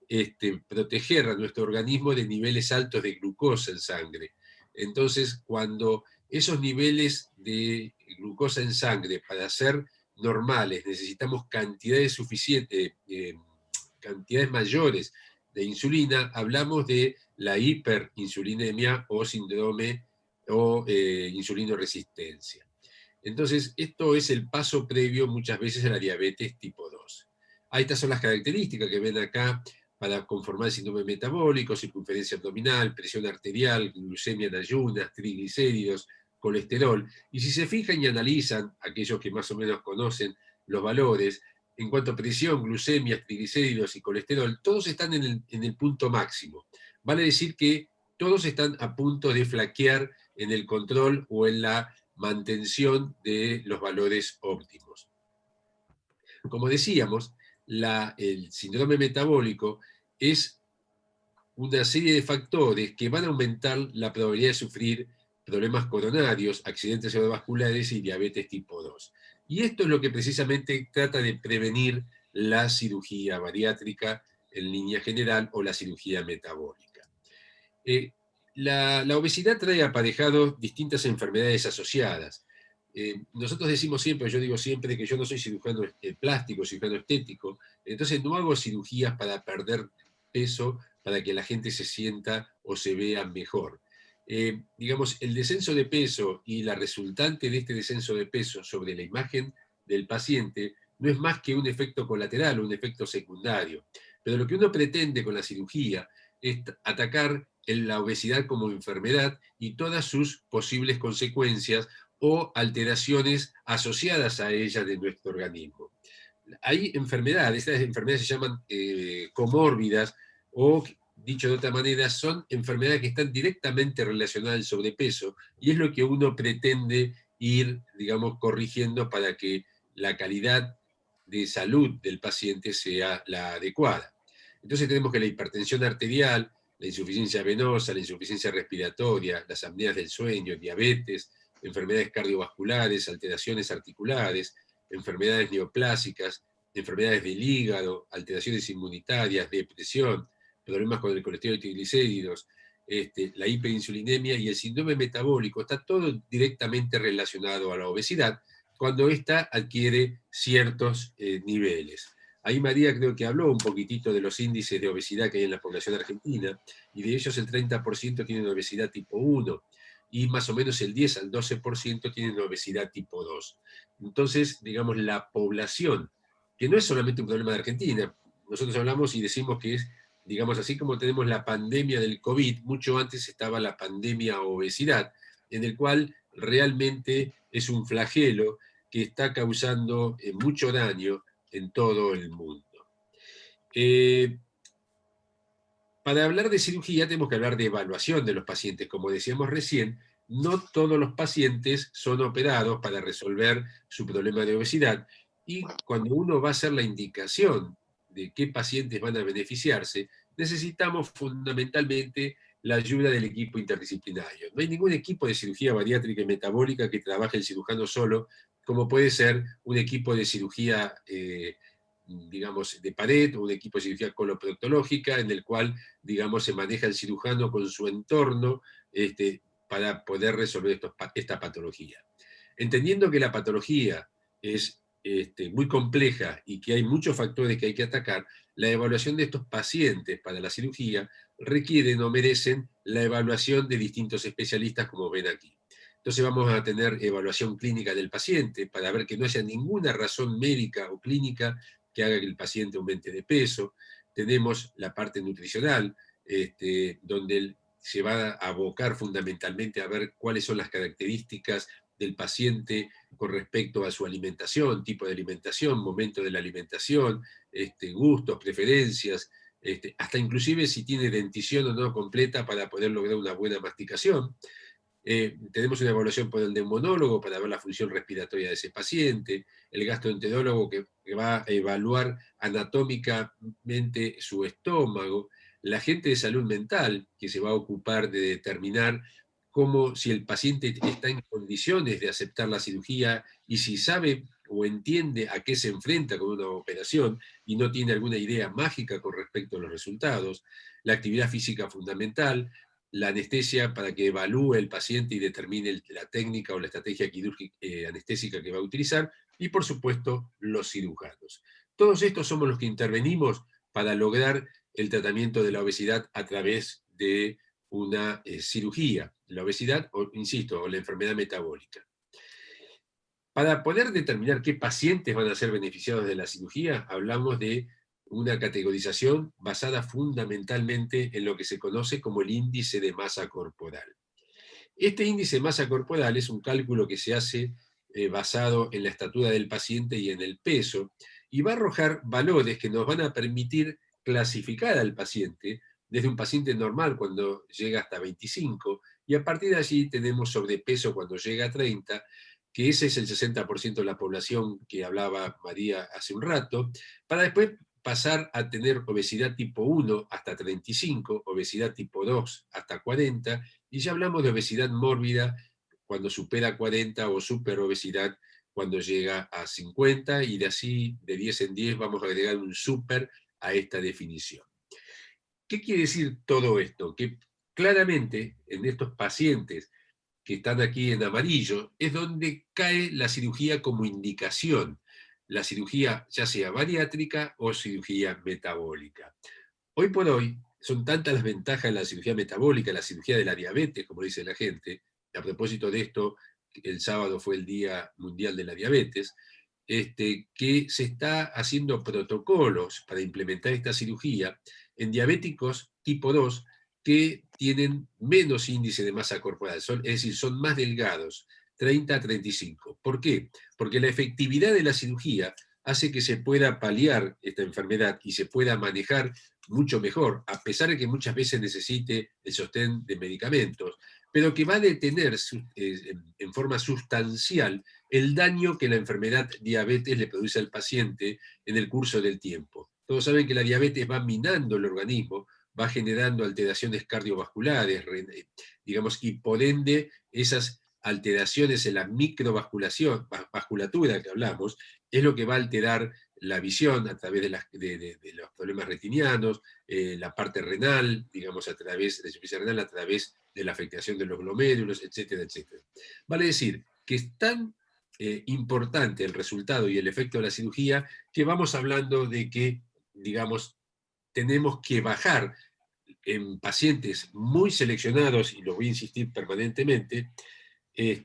proteger a nuestro organismo de niveles altos de glucosa en sangre. Entonces, cuando esos niveles de glucosa en sangre, para ser normales, necesitamos cantidades suficientes, cantidades mayores de insulina, hablamos de la hiperinsulinemia o síndrome o insulinoresistencia. Entonces, esto es el paso previo muchas veces a la diabetes tipo 2. Estas son las características que ven acá para conformar el síndrome metabólico: circunferencia abdominal, presión arterial, glucemia en ayunas, triglicéridos, colesterol. Y si se fijan y analizan, aquellos que más o menos conocen los valores, en cuanto a presión, glucemia, triglicéridos y colesterol, todos están en el punto máximo. Vale decir que todos están a punto de flaquear en el control o en la mantención de los valores óptimos. Como decíamos, el síndrome metabólico es una serie de factores que van a aumentar la probabilidad de sufrir problemas coronarios, accidentes cerebrovasculares y diabetes tipo 2. Y esto es lo que precisamente trata de prevenir la cirugía bariátrica en línea general o la cirugía metabólica. La obesidad trae aparejado distintas enfermedades asociadas. Nosotros decimos siempre, yo digo siempre, que yo no soy cirujano plástico, cirujano estético, entonces no hago cirugías para perder peso, para que la gente se sienta o se vea mejor. Digamos, el descenso de peso y la resultante de este descenso de peso sobre la imagen del paciente no es más que un efecto colateral, un efecto secundario. Pero lo que uno pretende con la cirugía es atacar la obesidad como enfermedad y todas sus posibles consecuencias o alteraciones asociadas a ella de nuestro organismo. Hay enfermedades, estas enfermedades se llaman comórbidas, o dicho de otra manera, son enfermedades que están directamente relacionadas al sobrepeso, y es lo que uno pretende ir, digamos, corrigiendo para que la calidad de salud del paciente sea la adecuada. Entonces tenemos que la hipertensión arterial, la insuficiencia venosa, la insuficiencia respiratoria, las apneas del sueño, diabetes, enfermedades cardiovasculares, alteraciones articulares, enfermedades neoplásicas, enfermedades del hígado, alteraciones inmunitarias, depresión, problemas con el colesterol y triglicéridos, la hiperinsulinemia y el síndrome metabólico. Está todo directamente relacionado a la obesidad cuando ésta adquiere ciertos niveles. Ahí María creo que habló un poquitito de los índices de obesidad que hay en la población argentina, y de ellos el 30% tienen obesidad tipo 1, y más o menos el 10 al 12% tienen obesidad tipo 2. Entonces, digamos, la población, que no es solamente un problema de Argentina, nosotros hablamos y decimos que es, digamos, así como tenemos la pandemia del COVID, mucho antes estaba la pandemia obesidad, en el cual realmente es un flagelo que está causando mucho daño en todo el mundo. Para hablar de cirugía tenemos que hablar de evaluación de los pacientes. Como decíamos recién, no todos los pacientes son operados para resolver su problema de obesidad, y cuando uno va a hacer la indicación de qué pacientes van a beneficiarse, necesitamos fundamentalmente la ayuda del equipo interdisciplinario. No hay ningún equipo de cirugía bariátrica y metabólica que trabaje el cirujano solo, como puede ser un equipo de cirugía digamos, de pared, o un equipo de cirugía coloproctológica, en el cual, digamos, se maneja el cirujano con su entorno para poder resolver esta patología. Entendiendo que la patología es muy compleja y que hay muchos factores que hay que atacar, la evaluación de estos pacientes para la cirugía requieren o merecen la evaluación de distintos especialistas, como ven aquí. Entonces vamos a tener evaluación clínica del paciente para ver que no haya ninguna razón médica o clínica que haga que el paciente aumente de peso. Tenemos la parte nutricional, donde se va a abocar fundamentalmente a ver cuáles son las características del paciente con respecto a su alimentación, tipo de alimentación, momento de la alimentación, gustos, preferencias, hasta inclusive si tiene dentición o no completa para poder lograr una buena masticación. Tenemos una evaluación por el neumonólogo para ver la función respiratoria de ese paciente, el gastroenterólogo que va a evaluar anatómicamente su estómago, la gente de salud mental que se va a ocupar de determinar si el paciente está en condiciones de aceptar la cirugía y si sabe o entiende a qué se enfrenta con una operación y no tiene alguna idea mágica con respecto a los resultados, la actividad física fundamental, la anestesia para que evalúe el paciente y determine la técnica o la estrategia quirúrgica, anestésica que va a utilizar, y por supuesto los cirujanos. Todos estos somos los que intervenimos para lograr el tratamiento de la obesidad a través de una cirugía, la obesidad, insisto, o la enfermedad metabólica. Para poder determinar qué pacientes van a ser beneficiados de la cirugía, hablamos de una categorización basada fundamentalmente en lo que se conoce como el índice de masa corporal. Este índice de masa corporal es un cálculo que se hace basado en la estatura del paciente y en el peso, y va a arrojar valores que nos van a permitir clasificar al paciente desde un paciente normal cuando llega hasta 25, y a partir de allí tenemos sobrepeso cuando llega a 30, que ese es el 60% de la población que hablaba María hace un rato, para después pasar a tener obesidad tipo 1 hasta 35, obesidad tipo 2 hasta 40, y ya hablamos de obesidad mórbida cuando supera 40 o superobesidad cuando llega a 50, y de así, de 10 en 10, vamos a agregar un super a esta definición. ¿Qué quiere decir todo esto? Que claramente en estos pacientes que están aquí en amarillo es donde cae la cirugía como indicación, la cirugía ya sea bariátrica o cirugía metabólica. Hoy por hoy son tantas las ventajas de la cirugía metabólica, la cirugía de la diabetes, como dice la gente. A propósito de esto, el sábado fue el Día Mundial de la Diabetes, que se está haciendo protocolos para implementar esta cirugía en diabéticos tipo 2 que tienen menos índice de masa corporal, es decir, son más delgados, 30 a 35. ¿Por qué? Porque la efectividad de la cirugía hace que se pueda paliar esta enfermedad y se pueda manejar mucho mejor, a pesar de que muchas veces necesite el sostén de medicamentos, pero que va a detener en forma sustancial el daño que la enfermedad diabetes le produce al paciente en el curso del tiempo. Todos saben que la diabetes va minando el organismo, va generando alteraciones cardiovasculares, digamos, y por ende esas alteraciones en la microvasculatura que hablamos, es lo que va a alterar la visión a través de los problemas retinianos, la parte renal, digamos, a través de la insuficiencia renal, a través de la afectación de los glomérulos, etcétera, etcétera. Vale decir que es tan importante el resultado y el efecto de la cirugía que vamos hablando de que, digamos, tenemos que bajar en pacientes muy seleccionados, y lo voy a insistir permanentemente, en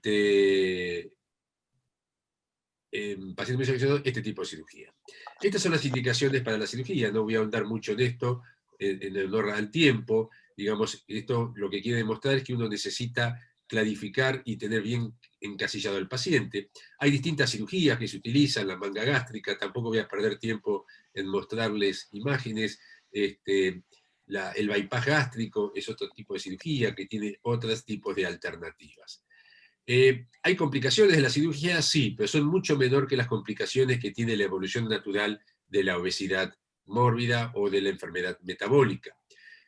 pacientes muy seleccionados, este tipo de cirugía. Estas son las indicaciones para la cirugía, no voy a ahondar mucho en esto, en honor al tiempo. Digamos, esto lo que quiere demostrar es que uno necesita clarificar y tener bien encasillado al paciente. Hay distintas cirugías que se utilizan, la manga gástrica, tampoco voy a perder tiempo en mostrarles imágenes. El bypass gástrico es otro tipo de cirugía que tiene otros tipos de alternativas. ¿Hay complicaciones de la cirugía? Sí, pero son mucho menor que las complicaciones que tiene la evolución natural de la obesidad mórbida o de la enfermedad metabólica.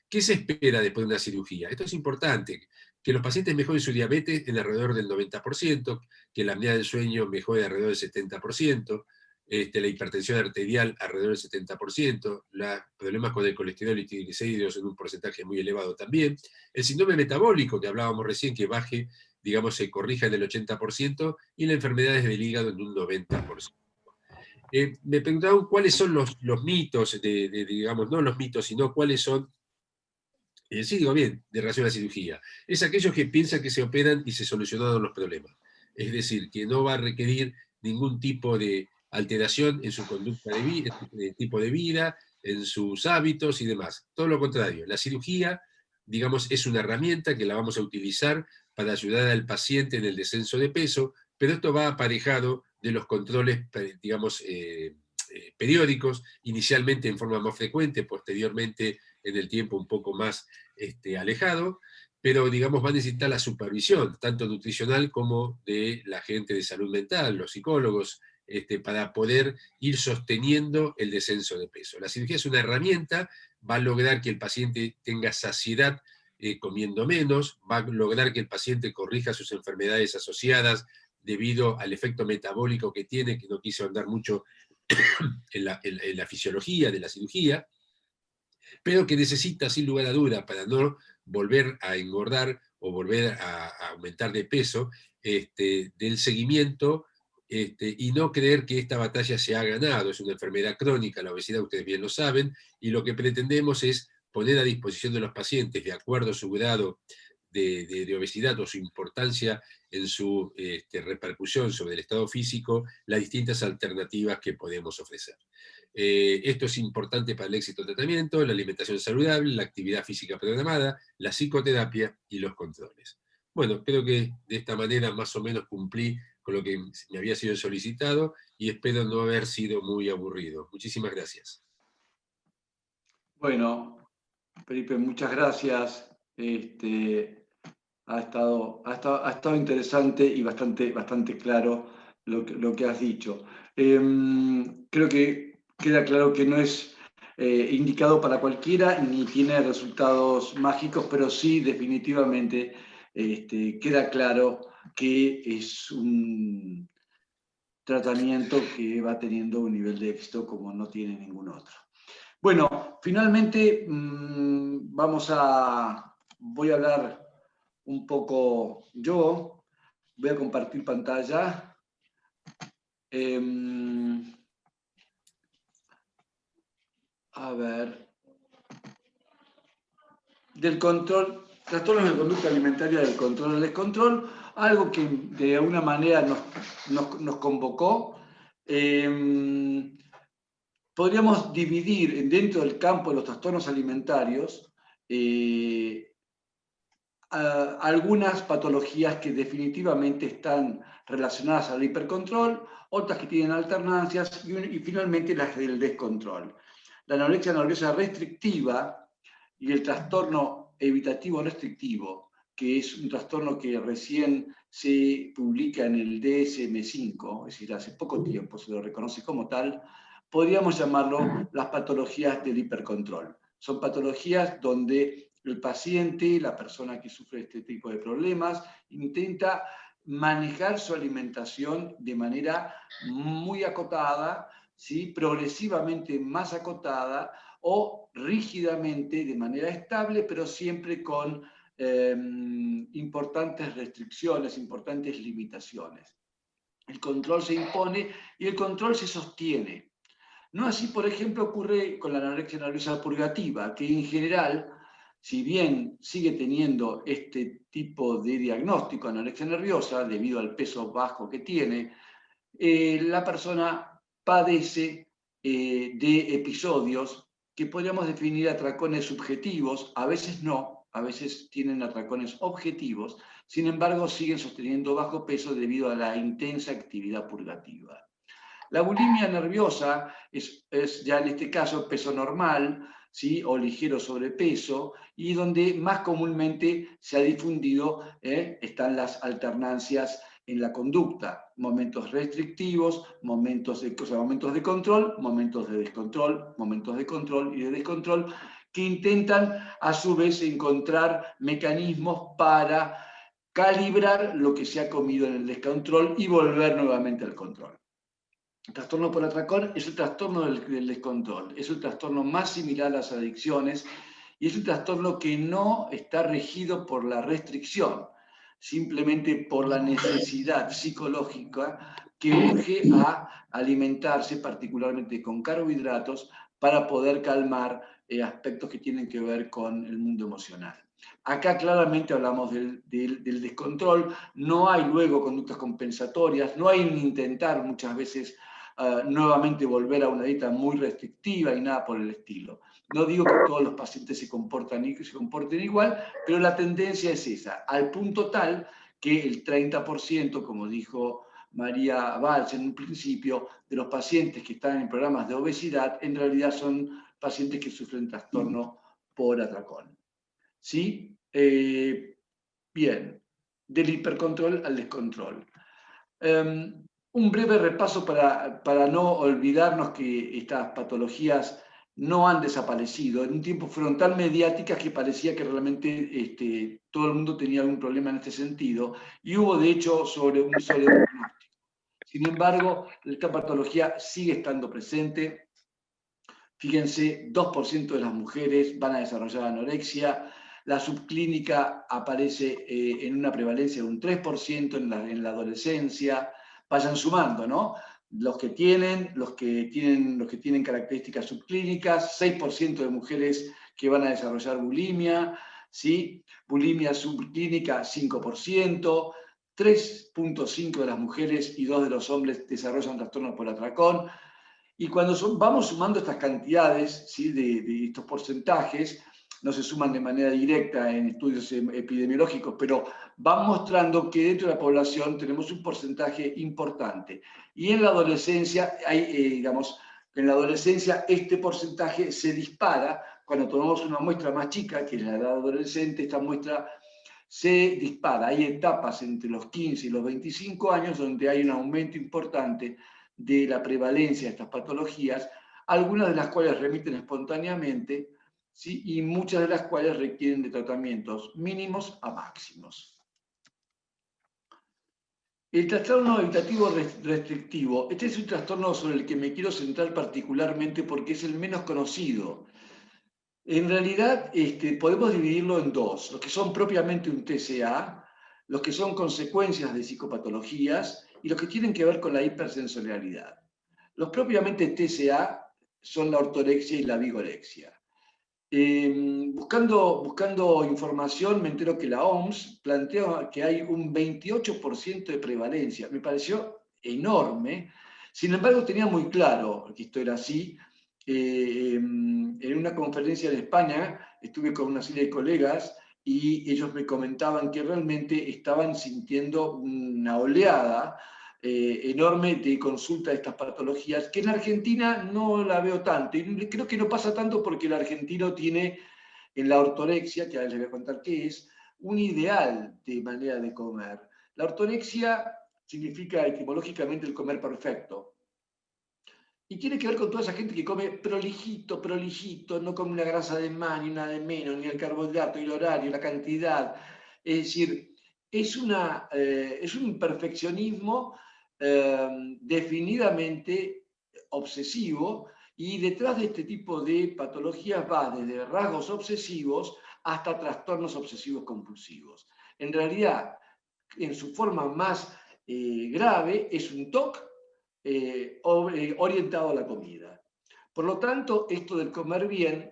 ¿Qué se espera después de una cirugía? Esto es importante, que los pacientes mejoren su diabetes en alrededor del 90%, que la apnea del sueño mejore alrededor del 70%, la hipertensión arterial alrededor del 70%, los problemas con el colesterol y triglicéridos en un porcentaje muy elevado también, el síndrome metabólico que hablábamos recién, que baje, digamos, se corrija en el 80%, y las enfermedades del hígado en un 90%. Me preguntaban cuáles son los mitos, digamos, no los mitos, sino cuáles son, sí digo bien, de relación a la cirugía. Es aquellos que piensan que se operan y se solucionaron los problemas. Es decir, que no va a requerir ningún tipo de alteración en su conducta de tipo de vida, en sus hábitos y demás. Todo lo contrario, la cirugía, digamos, es una herramienta que la vamos a utilizar para ayudar al paciente en el descenso de peso, pero esto va aparejado de los controles, digamos, periódicos, inicialmente en forma más frecuente, posteriormente en el tiempo un poco más alejado, pero digamos va a necesitar la supervisión, tanto nutricional como de la gente de salud mental, los psicólogos, para poder ir sosteniendo el descenso de peso. La cirugía es una herramienta, va a lograr que el paciente tenga saciedad comiendo menos, va a lograr que el paciente corrija sus enfermedades asociadas debido al efecto metabólico que tiene, que no quise ahondar mucho en la fisiología de la cirugía, pero que necesita, sin lugar a duda, para no volver a engordar o volver a aumentar de peso, del seguimiento, y no creer que esta batalla se ha ganado. Es una enfermedad crónica, la obesidad, ustedes bien lo saben, y lo que pretendemos es poner a disposición de los pacientes, de acuerdo a su grado de obesidad o su importancia en su repercusión sobre el estado físico, las distintas alternativas que podemos ofrecer. Esto es importante para el éxito del tratamiento, la alimentación saludable, la actividad física programada, la psicoterapia y los controles. Bueno, creo que de esta manera más o menos cumplí con lo que me había sido solicitado y espero no haber sido muy aburrido. Muchísimas gracias. Bueno, Felipe, muchas gracias. Ha estado interesante y bastante claro lo que has dicho. Creo que queda claro que no es indicado para cualquiera ni tiene resultados mágicos, pero sí definitivamente queda claro que es un tratamiento que va teniendo un nivel de éxito como no tiene ningún otro. Bueno, finalmente voy a hablar un poco yo. Voy a compartir pantalla. A ver. Del control, trastornos de conducta alimentaria, del control al descontrol, algo que de alguna manera nos convocó. Podríamos dividir dentro del campo de los trastornos alimentarios algunas patologías que definitivamente están relacionadas al hipercontrol, otras que tienen alternancias y finalmente las del descontrol. La anorexia nerviosa restrictiva y el trastorno evitativo restrictivo, que es un trastorno que recién se publica en el DSM-5, es decir, hace poco tiempo se lo reconoce como tal, podríamos llamarlo las patologías del hipercontrol. Son patologías donde el paciente, la persona que sufre este tipo de problemas, intenta manejar su alimentación de manera muy acotada, ¿sí? Progresivamente más acotada o rígidamente de manera estable, pero siempre con importantes restricciones, importantes limitaciones. El control se impone y el control se sostiene. No así, por ejemplo, ocurre con la anorexia nerviosa purgativa, que en general, si bien sigue teniendo este tipo de diagnóstico, anorexia nerviosa, debido al peso bajo que tiene, la persona padece de episodios que podríamos definir atracones subjetivos, a veces no, a veces tienen atracones objetivos, sin embargo siguen sosteniendo bajo peso debido a la intensa actividad purgativa. La bulimia nerviosa es ya en este caso peso normal, ¿sí? O ligero sobrepeso, y donde más comúnmente se ha difundido están las alternancias en la conducta, momentos restrictivos, momentos de control, momentos de descontrol, momentos de control y de descontrol, que intentan a su vez encontrar mecanismos para calibrar lo que se ha comido en el descontrol y volver nuevamente al control. El trastorno por atracón es el trastorno del descontrol, es el trastorno más similar a las adicciones y es un trastorno que no está regido por la restricción. simplemente por la necesidad psicológica que urge a alimentarse particularmente con carbohidratos para poder calmar aspectos que tienen que ver con el mundo emocional. Acá claramente hablamos del descontrol, no hay luego conductas compensatorias, no hay un intentar muchas veces nuevamente volver a una dieta muy restrictiva y nada por el estilo. No digo que todos los pacientes se comporten igual, pero la tendencia es esa, al punto tal que el 30%, como dijo María Valls en un principio, de los pacientes que están en programas de obesidad, en realidad son pacientes que sufren trastorno por atracón. ¿Sí? Bien, del hipercontrol al descontrol. Un breve repaso para no olvidarnos que estas patologías no han desaparecido. En un tiempo fueron tan mediáticas que parecía que realmente todo el mundo tenía algún problema en este sentido, y hubo de hecho sobre un diagnóstico. Sin embargo, esta patología sigue estando presente. Fíjense, 2% de las mujeres van a desarrollar anorexia. La subclínica aparece en una prevalencia de un 3% en la adolescencia. Vayan sumando, ¿no? Los que tienen características subclínicas, 6% de mujeres que van a desarrollar bulimia, ¿sí? Bulimia subclínica, 5%, 3.5% de las mujeres y 2% de los hombres desarrollan trastorno por atracón. Y cuando vamos sumando estas cantidades, ¿sí? de estos porcentajes, no se suman de manera directa en estudios epidemiológicos, pero van mostrando que dentro de la población tenemos un porcentaje importante. Y en la adolescencia, en la adolescencia este porcentaje se dispara. Cuando tomamos una muestra más chica, que es la edad adolescente, esta muestra se dispara. Hay etapas entre los 15 y los 25 años donde hay un aumento importante de la prevalencia de estas patologías, algunas de las cuales remiten espontáneamente, ¿sí? Y muchas de las cuales requieren de tratamientos mínimos a máximos. El trastorno evitativo restrictivo. Este es un trastorno sobre el que me quiero centrar particularmente porque es el menos conocido. En realidad, podemos dividirlo en dos: los que son propiamente un TCA, los que son consecuencias de psicopatologías y los que tienen que ver con la hipersensorialidad. Los propiamente TCA son la ortorexia y la vigorexia. Buscando información, me entero que la OMS plantea que hay un 28% de prevalencia. Me pareció enorme. Sin embargo, tenía muy claro que esto era así. En una conferencia en España estuve con una serie de colegas y ellos me comentaban que realmente estaban sintiendo una oleada enorme de consulta de estas patologías, que en Argentina no la veo tanto. Y creo que no pasa tanto porque el argentino tiene en la ortorexia, que ahora les voy a contar qué es, un ideal de manera de comer. La ortorexia significa etimológicamente el comer perfecto. Y tiene que ver con toda esa gente que come prolijito, no come una grasa de más, ni una de menos, ni el carbohidrato, ni el horario, la cantidad. Es decir, es un perfeccionismo definidamente obsesivo, y detrás de este tipo de patologías va desde rasgos obsesivos hasta trastornos obsesivos compulsivos. En realidad, en su forma más grave, es un TOC orientado a la comida. Por lo tanto, esto del comer bien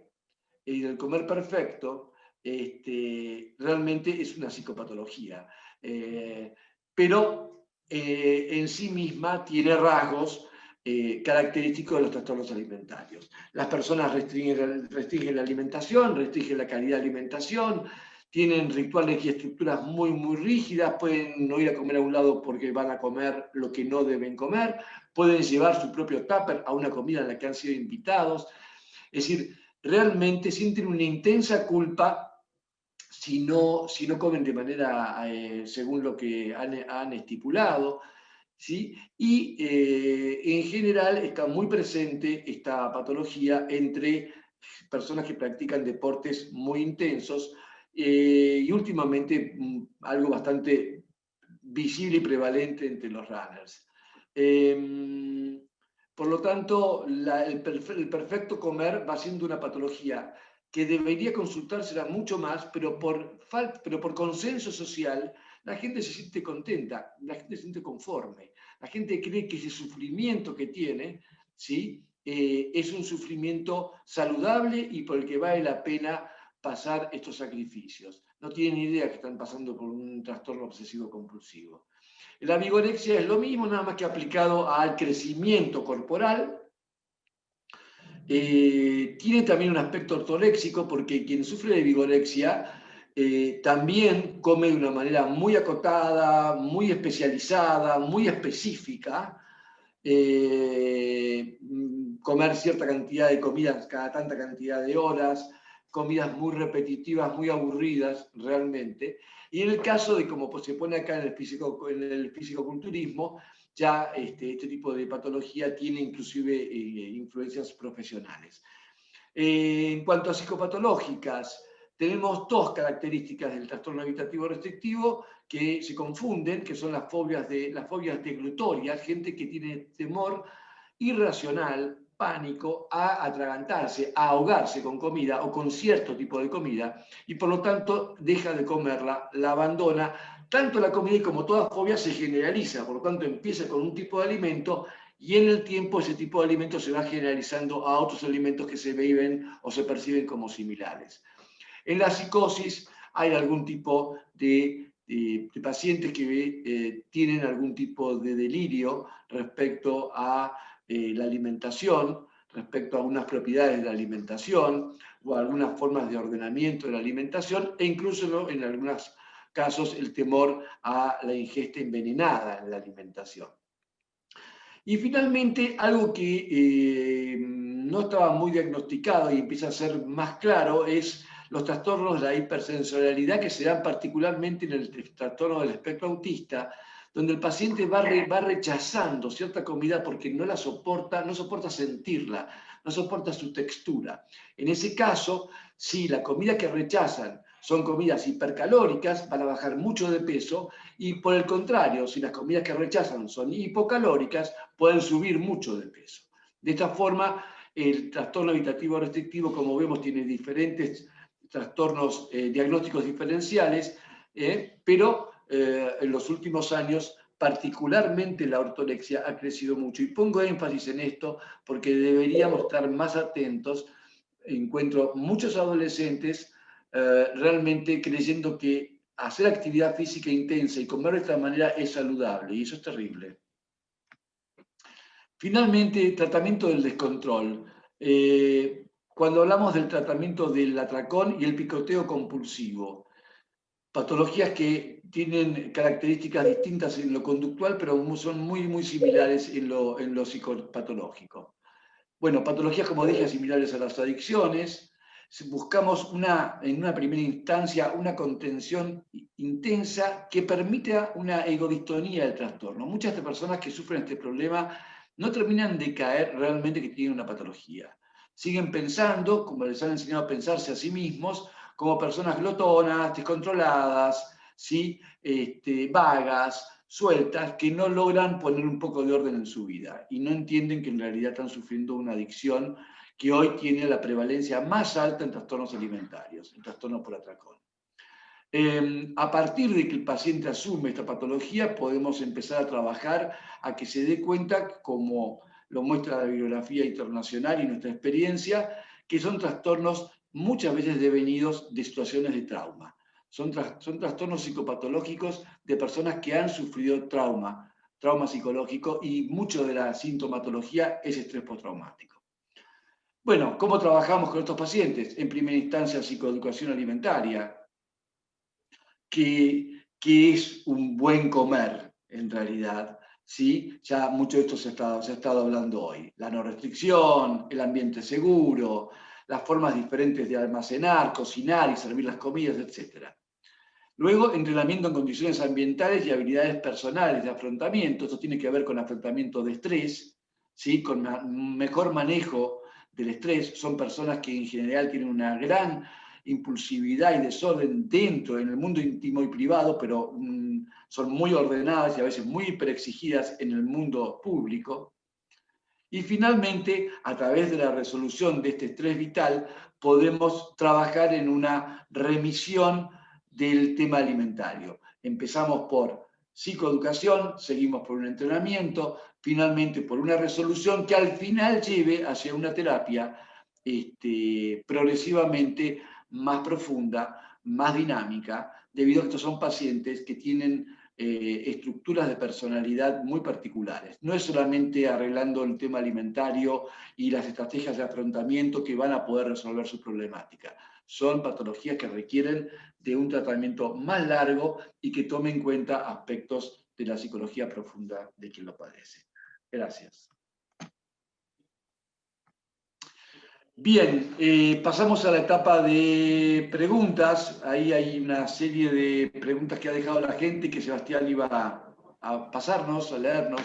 y del comer perfecto realmente es una psicopatología, pero en sí misma tiene rasgos característicos de los trastornos alimentarios. Las personas restringen la alimentación, restringen la calidad de alimentación, tienen rituales y estructuras muy, muy rígidas, pueden no ir a comer a un lado porque van a comer lo que no deben comer, pueden llevar su propio tupper a una comida en la que han sido invitados. Es decir, realmente sienten una intensa culpa si no comen de manera según lo que han estipulado, ¿sí? Y en general está muy presente esta patología entre personas que practican deportes muy intensos y últimamente algo bastante visible y prevalente entre los runners. Por lo tanto, el perfecto comer va siendo una patología que debería consultársela mucho más, pero por consenso social la gente se siente contenta, la gente se siente conforme, la gente cree que ese sufrimiento que tiene, ¿sí? Es un sufrimiento saludable y por el que vale la pena pasar estos sacrificios. No tienen idea que están pasando por un trastorno obsesivo compulsivo. La vigorexia es lo mismo, nada más que aplicado al crecimiento corporal. Tiene también un aspecto ortoréxico, porque quien sufre de vigorexia también come de una manera muy acotada, muy especializada, muy específica. Comer cierta cantidad de comidas cada tanta cantidad de horas, comidas muy repetitivas, muy aburridas realmente. Y en el caso de, como se pone acá en el fisicoculturismo, ya este tipo de patología tiene inclusive influencias profesionales. En cuanto a psicopatológicas, tenemos dos características del trastorno evitativo restrictivo que se confunden, que son las fobias deglutorias, gente que tiene temor irracional, pánico, a atragantarse, a ahogarse con comida o con cierto tipo de comida, y por lo tanto deja de comerla, la abandona. Tanto la comida como toda fobia se generaliza, por lo tanto empieza con un tipo de alimento y en el tiempo ese tipo de alimentos se va generalizando a otros alimentos que se viven o se perciben como similares. En la psicosis hay algún tipo de pacientes que tienen algún tipo de delirio respecto a la alimentación, respecto a unas propiedades de la alimentación o a algunas formas de ordenamiento de la alimentación, e incluso en algunos casos el temor a la ingesta envenenada en la alimentación. Y finalmente, algo que no estaba muy diagnosticado y empieza a ser más claro es los trastornos de la hipersensorialidad, que se dan particularmente en el trastorno del espectro autista, donde el paciente va rechazando cierta comida porque no la soporta, no soporta sentirla, no soporta su textura. En ese caso, si la comida que rechazan son comidas hipercalóricas, van a bajar mucho de peso, y por el contrario, si las comidas que rechazan son hipocalóricas, pueden subir mucho de peso. De esta forma, el trastorno evitativo restrictivo, como vemos, tiene diferentes trastornos diagnósticos diferenciales, pero en los últimos años, particularmente la ortorexia ha crecido mucho. Y pongo énfasis en esto porque deberíamos estar más atentos. Encuentro muchos adolescentes realmente creyendo que hacer actividad física intensa y comer de esta manera es saludable, y eso es terrible. Finalmente, tratamiento del descontrol. Cuando hablamos del tratamiento del atracón y el picoteo compulsivo, patologías que tienen características distintas en lo conductual, pero son muy similares en lo psicopatológico. Bueno, patologías, como dije, similares a las adicciones. Buscamos en una primera instancia una contención intensa que permita una egodistonía del trastorno. Muchas de las personas que sufren este problema no terminan de caer realmente que tienen una patología. Siguen pensando, como les han enseñado a pensarse a sí mismos, como personas glotonas, descontroladas, ¿sí? Vagas, sueltas, que no logran poner un poco de orden en su vida y no entienden que en realidad están sufriendo una adicción que hoy tiene la prevalencia más alta en trastornos alimentarios, en trastornos por atracón. A partir de que el paciente asume esta patología, podemos empezar a trabajar a que se dé cuenta, como lo muestra la bibliografía internacional y nuestra experiencia, que son trastornos muchas veces devenidos de situaciones de trauma. Son trastornos psicopatológicos de personas que han sufrido trauma psicológico, y mucho de la sintomatología es estrés postraumático. Bueno, ¿cómo trabajamos con estos pacientes? En primera instancia, psicoeducación alimentaria, que es un buen comer, en realidad, ¿sí? Ya mucho de esto se ha estado hablando hoy. La no restricción, el ambiente seguro, las formas diferentes de almacenar, cocinar y servir las comidas, etc. Luego, entrenamiento en condiciones ambientales y habilidades personales de afrontamiento. Esto tiene que ver con afrontamiento de estrés, ¿sí? Con mejor manejo del estrés. Son personas que en general tienen una gran impulsividad y desorden dentro, en el mundo íntimo y privado, pero son muy ordenadas y a veces muy hiperexigidas en el mundo público. Y finalmente, a través de la resolución de este estrés vital, podemos trabajar en una remisión del tema alimentario. Empezamos por psicoeducación, seguimos por un entrenamiento, finalmente por una resolución que al final lleve hacia una terapia progresivamente más profunda, más dinámica, debido a que estos son pacientes que tienen estructuras de personalidad muy particulares. No es solamente arreglando el tema alimentario y las estrategias de afrontamiento que van a poder resolver su problemática. Son patologías que requieren de un tratamiento más largo y que tome en cuenta aspectos de la psicología profunda de quien lo padece. Gracias. Bien, pasamos a la etapa de preguntas. Ahí hay una serie de preguntas que ha dejado la gente que Sebastián iba a pasarnos, a leernos.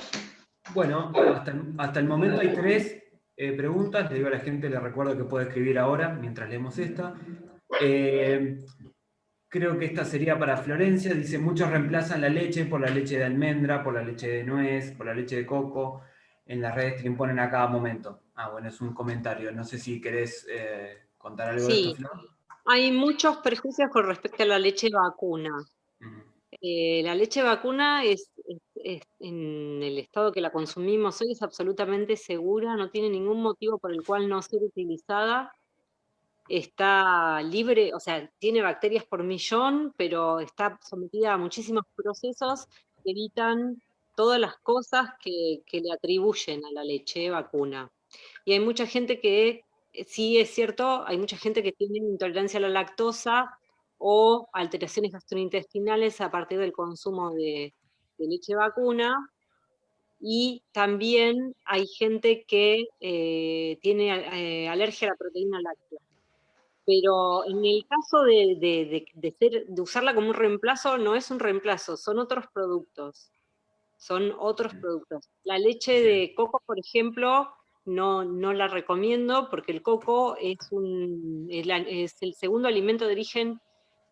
Bueno, hasta el momento hay 3 preguntas. Le digo a la gente, le recuerdo que puede escribir ahora mientras leemos esta. Creo que esta sería para Florencia. Dice, muchos reemplazan la leche por la leche de almendra, por la leche de nuez, por la leche de coco. En las redes te lo imponen a cada momento. Bueno, es un comentario. No sé si querés contar algo de esto, Sí, Flor. hay muchos prejuicios con respecto a la leche vacuna. La leche vacuna es, en el estado que la consumimos hoy, es absolutamente segura, no tiene ningún motivo por el cual no ser utilizada. Está libre, o sea, tiene bacterias por millón, pero está sometida a muchísimos procesos que evitan todas las cosas que le atribuyen a la leche vacuna. Y hay mucha gente que, sí es cierto, hay mucha gente que tiene intolerancia a la lactosa o alteraciones gastrointestinales a partir del consumo de leche vacuna, y también hay gente que tiene alergia a la proteína láctea. Pero en el caso de usarla como un reemplazo, no es un reemplazo, son otros productos. Son otros productos. La leche de coco, por ejemplo, no la recomiendo porque el coco es el segundo alimento de origen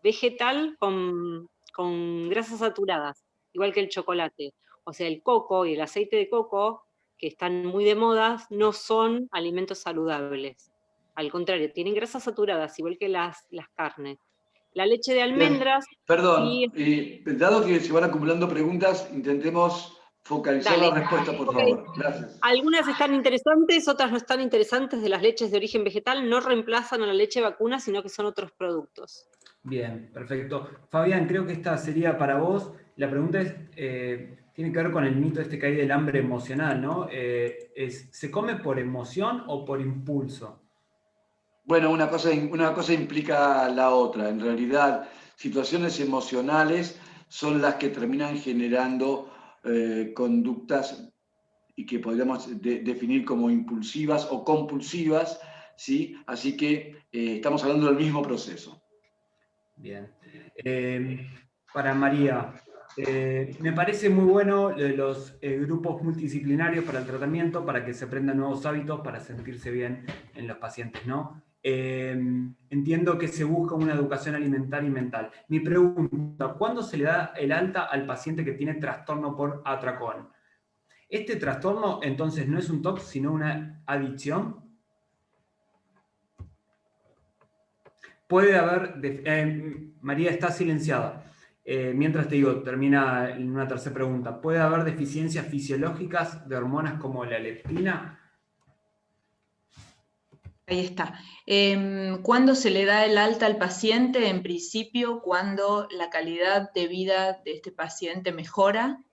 vegetal con grasas saturadas, igual que el chocolate. O sea, el coco y el aceite de coco, que están muy de moda, no son alimentos saludables. Al contrario, tienen grasas saturadas, igual que las carnes. La leche de almendras... Perdón, sí, dado que se van acumulando preguntas, intentemos focalizar dale. la respuesta, por favor. Gracias. Algunas están interesantes, otras no están interesantes, de las leches de origen vegetal, no reemplazan a la leche vacuna, sino que son otros productos. Bien, perfecto. Fabián, creo que esta sería para vos. La pregunta es, tiene que ver con el mito que hay del hambre emocional, ¿no? ¿Se come por emoción o por impulso? Bueno, una cosa implica la otra. En realidad, situaciones emocionales son las que terminan generando conductas y que podríamos definir como impulsivas o compulsivas, ¿sí? Así que estamos hablando del mismo proceso. Bien. Para María, me parece muy bueno los grupos multidisciplinarios para el tratamiento, para que se aprendan nuevos hábitos, para sentirse bien en los pacientes, ¿no? Entiendo que se busca una educación alimentaria y mental. Mi pregunta, ¿cuándo se le da el alta al paciente que tiene trastorno por atracón? ¿Este trastorno entonces no es un TOC, sino una adicción? Puede haber... María está silenciada. Mientras te digo, termina en una tercera pregunta. ¿Puede haber deficiencias fisiológicas de hormonas como la leptina? Ahí está. ¿Cuándo se le da el alta al paciente? En principio, cuando la calidad de vida de este paciente mejora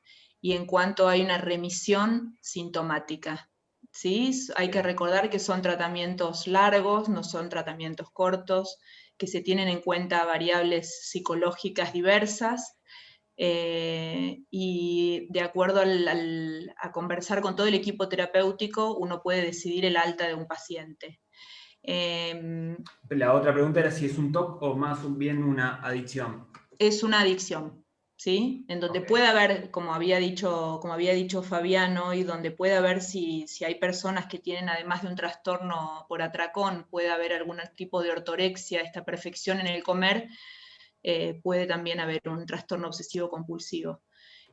y en cuanto hay una remisión sintomática. ¿Sí? Hay que recordar que son tratamientos largos, no son tratamientos cortos, que se tienen en cuenta variables psicológicas diversas, y de acuerdo a conversar con todo el equipo terapéutico, uno puede decidir el alta de un paciente. La otra pregunta era si es un TOC o más bien una adicción. Es una adicción, ¿sí? En donde puede haber, como había dicho Fabián hoy, donde puede haber, si hay personas que tienen, además de un trastorno por atracón, puede haber algún tipo de ortorexia, esta perfección en el comer, puede también haber un trastorno obsesivo compulsivo.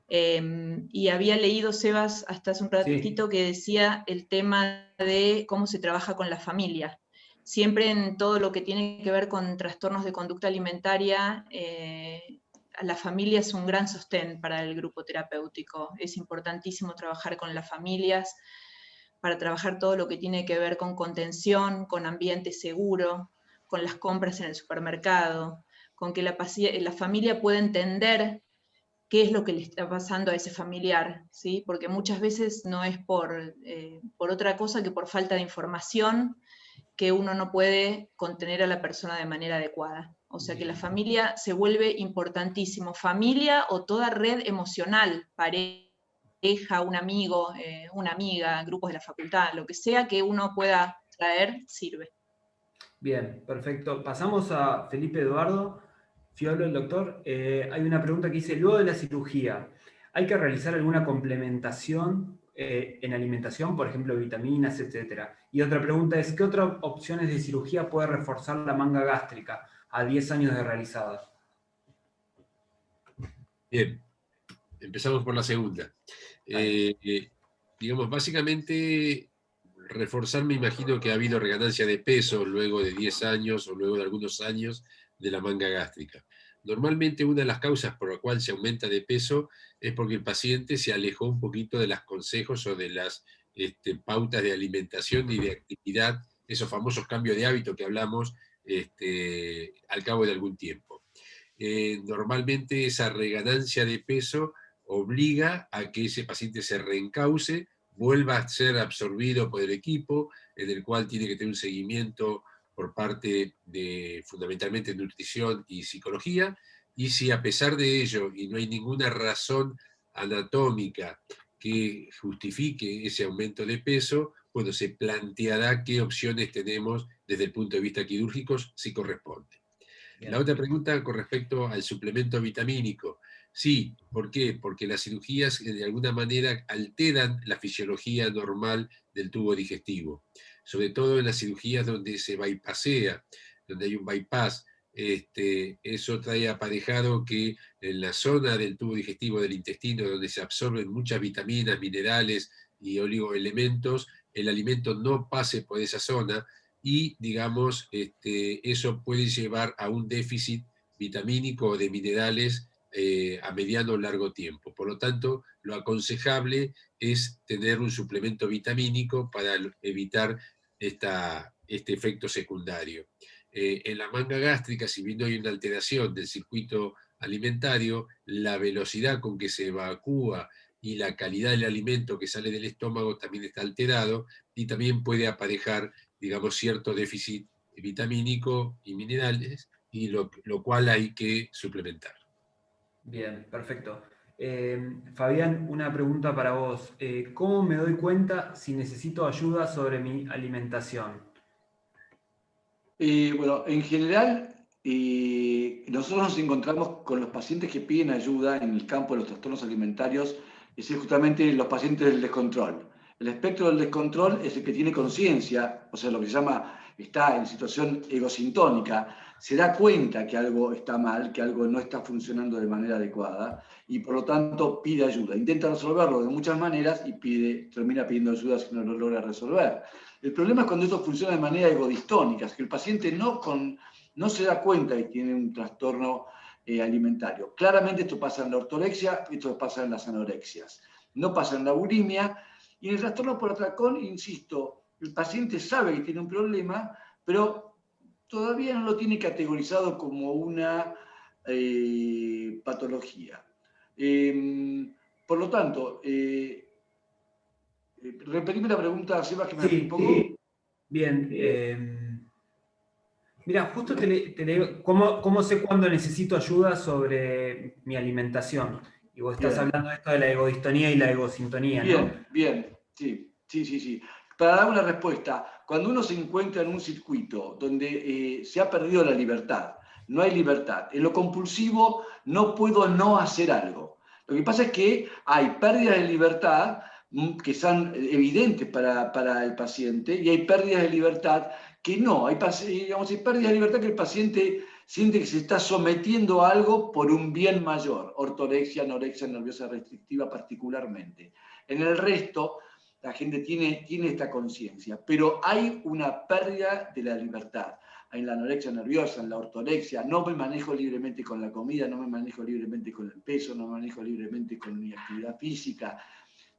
Y había leído, Sebas, hasta hace un ratito, que decía el tema de cómo se trabaja con la familia. Siempre en todo lo que tiene que ver con trastornos de conducta alimentaria, la familia es un gran sostén para el grupo terapéutico. Es importantísimo trabajar con las familias, para trabajar todo lo que tiene que ver con contención, con ambiente seguro, con las compras en el supermercado, con que la familia pueda entender qué es lo que le está pasando a ese familiar, ¿sí? Porque muchas veces no es por otra cosa que por falta de información que uno no puede contener a la persona de manera adecuada. O sea que la familia se vuelve importantísimo. Familia o toda red emocional, pareja, un amigo, una amiga, grupos de la facultad, lo que sea que uno pueda traer, sirve. Bien, perfecto. Pasamos a Felipe Eduardo Fiolo, el doctor. Hay una pregunta que dice, luego de la cirugía, ¿hay que realizar alguna complementación en alimentación, por ejemplo, vitaminas, etcétera? Y otra pregunta es, ¿qué otras opciones de cirugía puede reforzar la manga gástrica a 10 años de realizada? Bien, empezamos por la segunda. Digamos, básicamente, reforzar, me imagino que ha habido reganancia de peso luego de 10 años o luego de algunos años de la manga gástrica. Normalmente una de las causas por la cual se aumenta de peso es porque el paciente se alejó un poquito de los consejos o de las pautas de alimentación y de actividad, esos famosos cambios de hábito que hablamos al cabo de algún tiempo. Normalmente esa reganancia de peso obliga a que ese paciente se reencauce, vuelva a ser absorbido por el equipo, en el cual tiene que tener un seguimiento por parte de fundamentalmente nutrición y psicología, y si a pesar de ello, y no hay ninguna razón anatómica que justifique ese aumento de peso, bueno, se planteará qué opciones tenemos desde el punto de vista quirúrgico si corresponde. La otra pregunta con respecto al suplemento vitamínico. Sí, ¿por qué? Porque las cirugías de alguna manera alteran la fisiología normal del tubo digestivo, sobre todo en las cirugías donde se bypassea, donde hay un bypass. Eso trae aparejado que en la zona del tubo digestivo del intestino, donde se absorben muchas vitaminas, minerales y oligoelementos, el alimento no pase por esa zona, y, digamos, eso puede llevar a un déficit vitamínico o de minerales a mediano o largo tiempo. Por lo tanto, lo aconsejable es tener un suplemento vitamínico para evitar este efecto secundario. En la manga gástrica, si bien no hay una alteración del circuito alimentario, la velocidad con que se evacúa y la calidad del alimento que sale del estómago también está alterado, y también puede aparejar, digamos, cierto déficit vitamínico y minerales, y lo cual hay que suplementar. Bien, perfecto. Fabián, una pregunta para vos. ¿Cómo me doy cuenta si necesito ayuda sobre mi alimentación? Bueno, en general, nosotros nos encontramos con los pacientes que piden ayuda en el campo de los trastornos alimentarios, es justamente los pacientes del descontrol. El espectro del descontrol es el que tiene conciencia, o sea, lo que se llama, está en situación egosintónica, se da cuenta que algo está mal, que algo no está funcionando de manera adecuada, y por lo tanto pide ayuda. Intenta resolverlo de muchas maneras y termina pidiendo ayuda si no lo logra resolver. El problema es cuando esto funciona de manera egodistónica, es que el paciente no se da cuenta de que tiene un trastorno alimentario. Claramente esto pasa en la ortorexia, esto pasa en las anorexias. No pasa en la bulimia, y en el trastorno por atracón, insisto, el paciente sabe que tiene un problema, pero todavía no lo tiene categorizado como una patología. Por lo tanto, repetime la pregunta, Sebas, que me Sí, un poco. Bien. Mira, justo te leo, ¿cómo sé cuándo necesito ayuda sobre mi alimentación? Y vos estás Bien. hablando de esto de la egodistonía y la egosintonía, ¿no? Bien, sí. Para dar una respuesta, cuando uno se encuentra en un circuito donde se ha perdido la libertad, no hay libertad, en lo compulsivo no puedo no hacer algo. Lo que pasa es que hay pérdidas de libertad que son evidentes para el paciente, y hay pérdidas de libertad que no. Hay pérdidas de libertad que el paciente siente que se está sometiendo a algo por un bien mayor, ortorexia, anorexia nerviosa restrictiva particularmente. En el resto, la gente tiene esta conciencia, pero hay una pérdida de la libertad, en la anorexia nerviosa, en la ortorexia, no me manejo libremente con la comida, no me manejo libremente con el peso, no me manejo libremente con mi actividad física.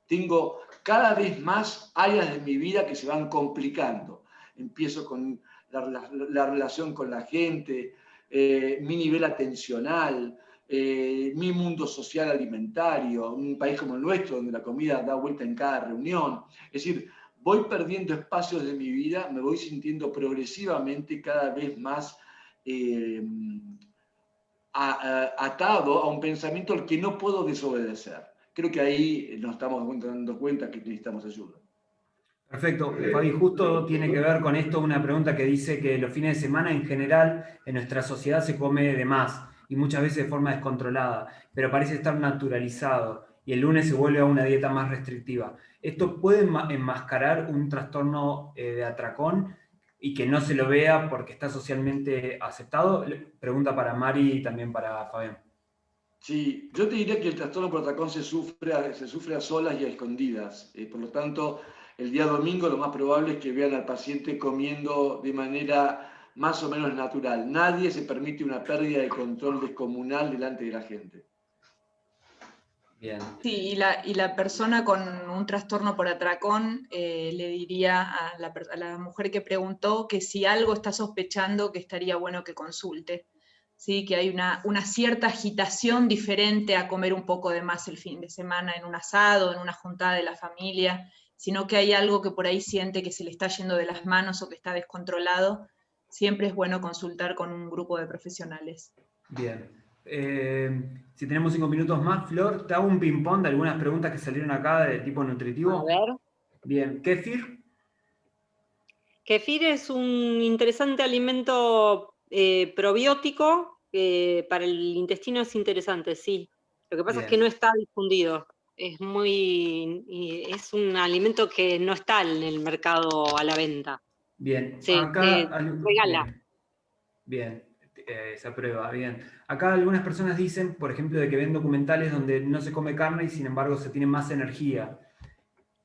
Tengo cada vez más áreas de mi vida que se van complicando. Empiezo con la relación con la gente, mi nivel atencional, mi mundo social alimentario, un país como el nuestro, donde la comida da vuelta en cada reunión. Es decir, voy perdiendo espacios de mi vida, me voy sintiendo progresivamente cada vez más atado a un pensamiento al que no puedo desobedecer. Creo que ahí nos estamos dando cuenta que necesitamos ayuda. Perfecto, Fabi, justo tiene que ver con esto una pregunta que dice que los fines de semana en general en nuestra sociedad se come de más y muchas veces de forma descontrolada, pero parece estar naturalizado y el lunes se vuelve a una dieta más restrictiva. ¿Esto puede enmascarar un trastorno de atracón y que no se lo vea porque está socialmente aceptado? Pregunta para Mari y también para Fabián. Sí, yo te diría que el trastorno por atracón se sufre a solas y a escondidas. Por lo tanto, el día domingo lo más probable es que vean al paciente comiendo de manera más o menos natural. Nadie se permite una pérdida de control descomunal delante de la gente. Bien. Sí, y la persona con un trastorno por atracón le diría a la mujer que preguntó que si algo está sospechando que estaría bueno que consulte. ¿Sí? Que hay una cierta agitación diferente a comer un poco de más el fin de semana en un asado, en una juntada de la familia, sino que hay algo que por ahí siente que se le está yendo de las manos o que está descontrolado. Siempre es bueno consultar con un grupo de profesionales. Bien. Si tenemos 5 minutos más, Flor, te hago un ping-pong de algunas preguntas que salieron acá de tipo nutritivo. A ver. Bien. ¿Kéfir? Kefir es un interesante alimento probiótico, para el intestino es interesante, sí. Lo que pasa es que no está difundido. Es un alimento que no está en el mercado a la venta. Bien. Se regala. Bien. Se aprueba. Bien. Acá algunas personas dicen, por ejemplo, de que ven documentales donde no se come carne y sin embargo se tiene más energía.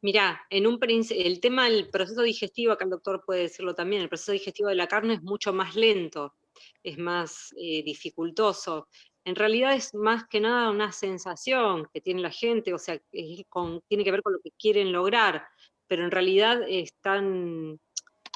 Mirá, el tema del proceso digestivo, acá el doctor puede decirlo también, el proceso digestivo de la carne es mucho más lento, es más dificultoso. En realidad es más que nada una sensación que tiene la gente, o sea, tiene que ver con lo que quieren lograr, pero en realidad están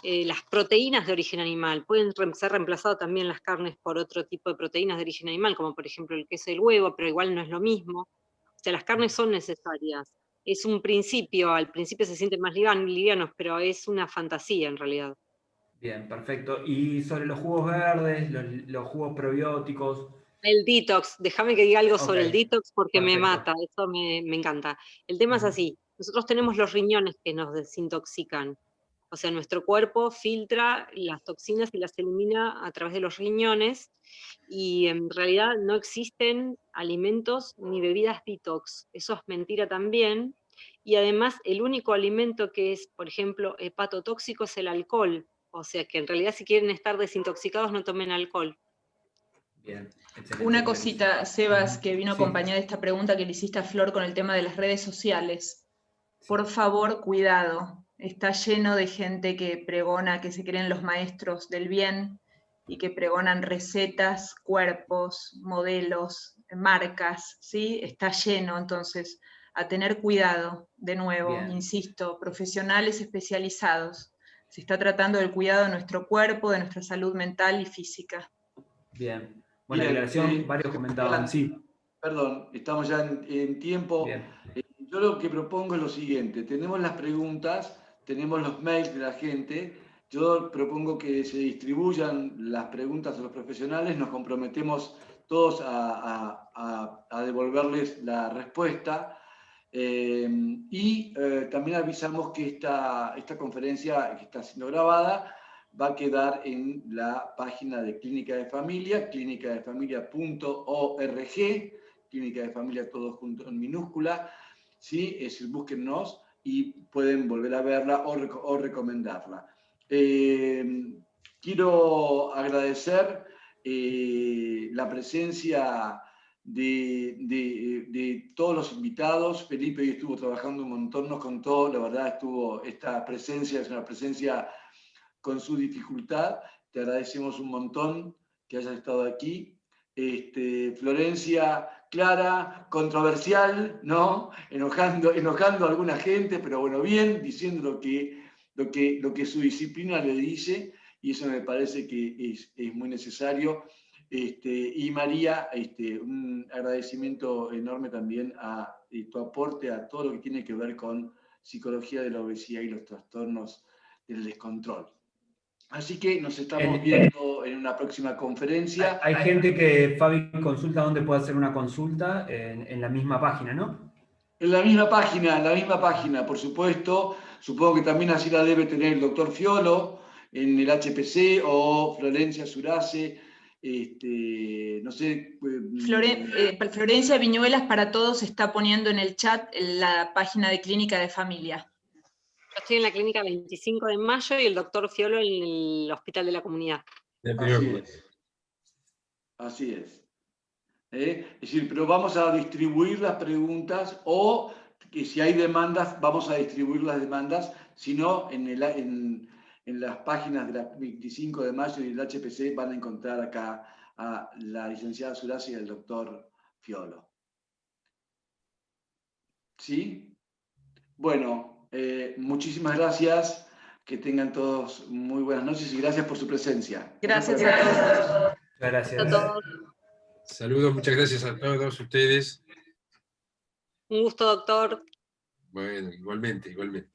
las proteínas de origen animal. Pueden ser reemplazadas también las carnes por otro tipo de proteínas de origen animal, como por ejemplo el queso y el huevo, pero igual no es lo mismo. O sea, las carnes son necesarias. Es un principio, al principio se sienten más livianos, pero es una fantasía en realidad. Bien, perfecto. Y sobre los jugos verdes, los jugos probióticos. El detox, déjame que diga algo sobre el Ok, detox porque me perfecto. mata, eso me encanta. El tema es así, nosotros tenemos los riñones que nos desintoxican. O sea, nuestro cuerpo filtra las toxinas y las elimina a través de los riñones, y en realidad no existen alimentos ni bebidas detox. Eso es mentira también. Y además el único alimento que es, por ejemplo, hepatotóxico es el alcohol. O sea que en realidad si quieren estar desintoxicados no tomen alcohol. Bien, excelente. Una cosita, Sebas, que vino Sí. acompañada de esta pregunta que le hiciste a Flor con el tema de las redes sociales. Por favor, cuidado. Está lleno de gente que pregona, que se creen los maestros del bien y que pregonan recetas, cuerpos, modelos, marcas, ¿sí? Está lleno, entonces, a tener cuidado, de nuevo, Bien. insisto, profesionales especializados. Se está tratando del cuidado de nuestro cuerpo, de nuestra salud mental y física. Bien. Buena Bien, aclaración, varios comentaban, sí. Perdón, estamos ya en tiempo. Bien. Yo lo que propongo es lo siguiente, tenemos las preguntas, tenemos los mails de la gente, yo propongo que se distribuyan las preguntas a los profesionales, nos comprometemos todos a devolverles la respuesta, y también avisamos que esta conferencia que está siendo grabada va a quedar en la página de Clínica de Familia, clinicadefamilia.org, Clínica de Familia todo junto en minúscula. ¿Sí? Búsquennos y pueden volver a verla o recomendarla. Quiero agradecer la presencia de todos los invitados. Felipe hoy estuvo trabajando un montón, nos contó, la verdad esta presencia es una presencia con su dificultad, te agradecemos un montón que hayas estado aquí. Florencia, clara, controversial, ¿no? Enojando a alguna gente, pero bueno, bien, diciendo lo que su disciplina le dice, y eso me parece que es muy necesario. Y María, un agradecimiento enorme también a tu aporte a todo lo que tiene que ver con psicología de la obesidad y los trastornos del descontrol. Así que nos estamos viendo en una próxima conferencia. Hay gente que, Fabi, consulta dónde puede hacer una consulta en la misma página, ¿no? En la misma página, por supuesto. Supongo que también así la debe tener el doctor Fiolo en el HPC o Florencia Surace. No sé. Florencia Viñuelas para Todos está poniendo en el chat la página de Clínica de Familia. Yo estoy en la clínica 25 de mayo y el doctor Fiolo en el Hospital de la Comunidad. Así es. Es decir, pero vamos a distribuir las preguntas, o que si hay demandas, vamos a distribuir las demandas, si no, en las páginas de la 25 de mayo y del HPC van a encontrar acá a la licenciada Surace y al doctor Fiolo. ¿Sí? Bueno, muchísimas gracias, que tengan todos muy buenas noches y gracias por su presencia. Gracias a todos. Gracias. A todos. Saludos, muchas gracias a todos ustedes. Un gusto, doctor. Bueno, igualmente, igualmente.